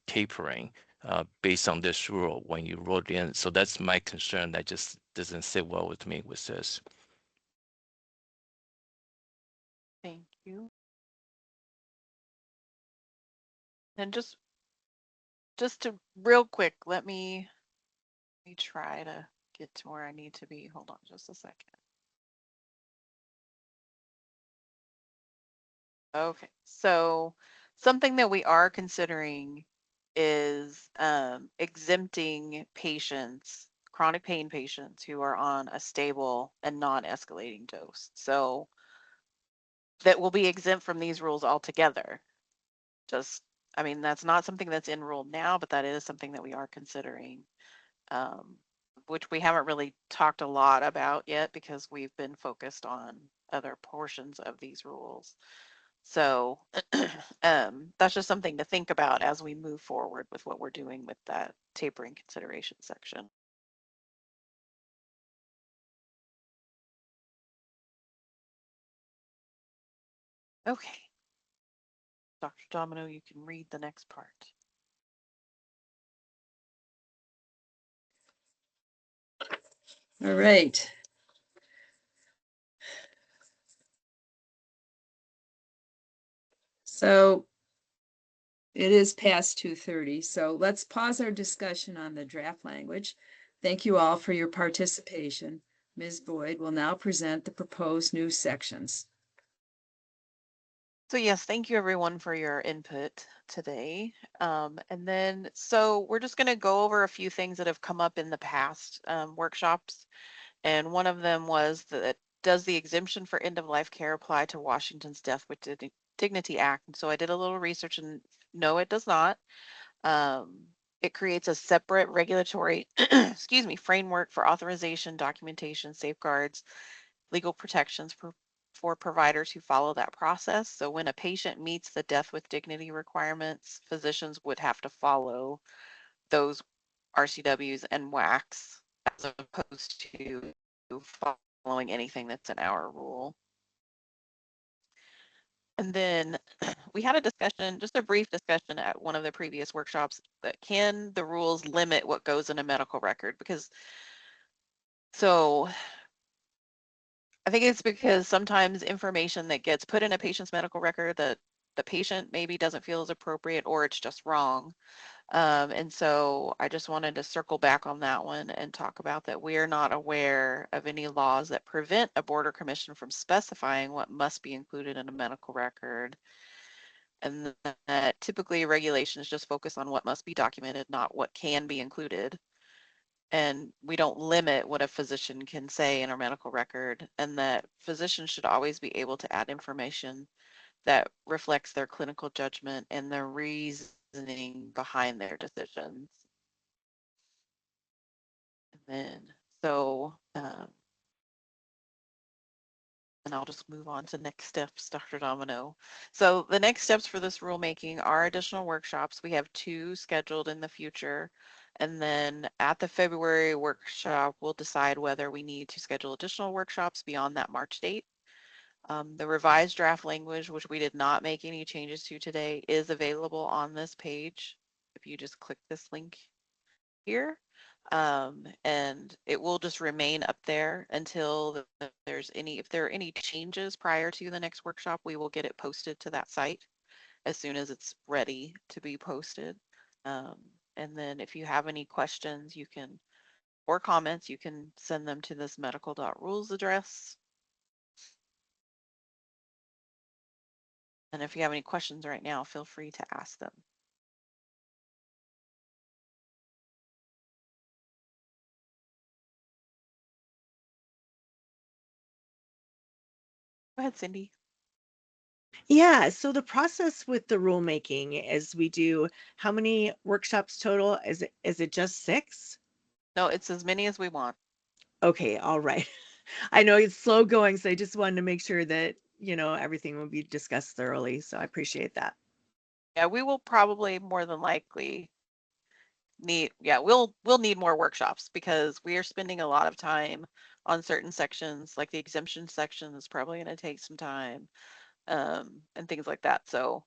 tapering based on this rule when you wrote it in. So that's my concern. That just doesn't sit well with me with this. Thank you. And just to real quick, let me try to get to where I need to be. Hold on just a second. Okay, so something that we are considering is exempting patients, chronic pain patients who are on a stable and non-escalating dose. So that will be exempt from these rules altogether. I mean, that's not something that's enrolled now, but that is something that we are considering, which we haven't really talked a lot about yet because we've been focused on other portions of these rules. So that's just something to think about as we move forward with what we're doing with that tapering consideration section. Okay. Dr. Domino, you can read the next part. All right. So it is past 2:30, so let's pause our discussion on the draft language. Thank you all for your participation. Ms. Boyd will now present the proposed new sections. So yes, thank you everyone for your input today. And then, so we're just going to go over a few things that have come up in the past workshops. And one of them was that does the exemption for end-of-life care apply to Washington's Death with Dignity Act? And so I did a little research and no, it does not. It creates a separate regulatory, excuse me, framework for authorization, documentation, safeguards, legal protections for providers who follow that process. So when a patient meets the death with dignity requirements, physicians would have to follow those RCWs and WACs as opposed to following anything that's in our rule. And then we had a discussion, just a brief discussion at one of the previous workshops, that can the rules limit what goes in a medical record? Because so I think it's because sometimes information that gets put in a patient's medical record that the patient maybe doesn't feel is appropriate, or it's just wrong. And so I just wanted to circle back on that one and talk about that we are not aware of any laws that prevent a board or commission from specifying what must be included in a medical record. And that typically regulations just focus on what must be documented, not what can be included. And we don't limit what a physician can say in our medical record, and that physicians should always be able to add information that reflects their clinical judgment and their reasoning behind their decisions. And then, so, and I'll just move on to next steps, Dr. Domino. So the next steps for this rulemaking are additional workshops. We have 2 scheduled in the future. And then at the February workshop, we'll decide whether we need to schedule additional workshops beyond that March date. The revised draft language, which we did not make any changes to today, is available on this page. If you just click this link here, and it will just remain up there until if there are any changes prior to the next workshop, we will get it posted to that site as soon as it's ready to be posted. And then if you have any questions, or comments, you can send them to this medical.rules address. And if you have any questions right now, feel free to ask them. Go ahead, Cindy. Yeah, so the process with the rulemaking is we do how many workshops total? Is it just 6? No, it's as many as we want. Okay, all right. I know it's slow going, so I just wanted to make sure that, everything will be discussed thoroughly. So I appreciate that. Yeah, we will probably more than likely we'll need more workshops because we are spending a lot of time on certain sections, like the exemption section is probably going to take some time, and things like that. So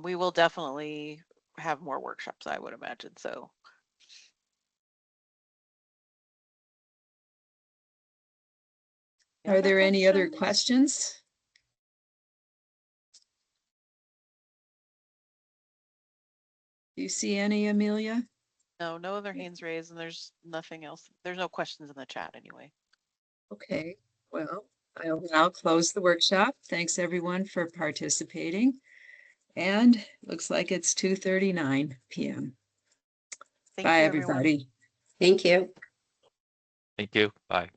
we will definitely have more workshops, I would imagine. So Are there any other questions? Do you see any, Amelia? No other hands raised, and there's nothing else. There's no questions in the chat anyway. Okay, well, I'll now close the workshop. Thanks everyone for participating. And looks like it's 2:39 p.m. Thank Bye, you, everyone. everybody. Thank you. Thank you. Bye.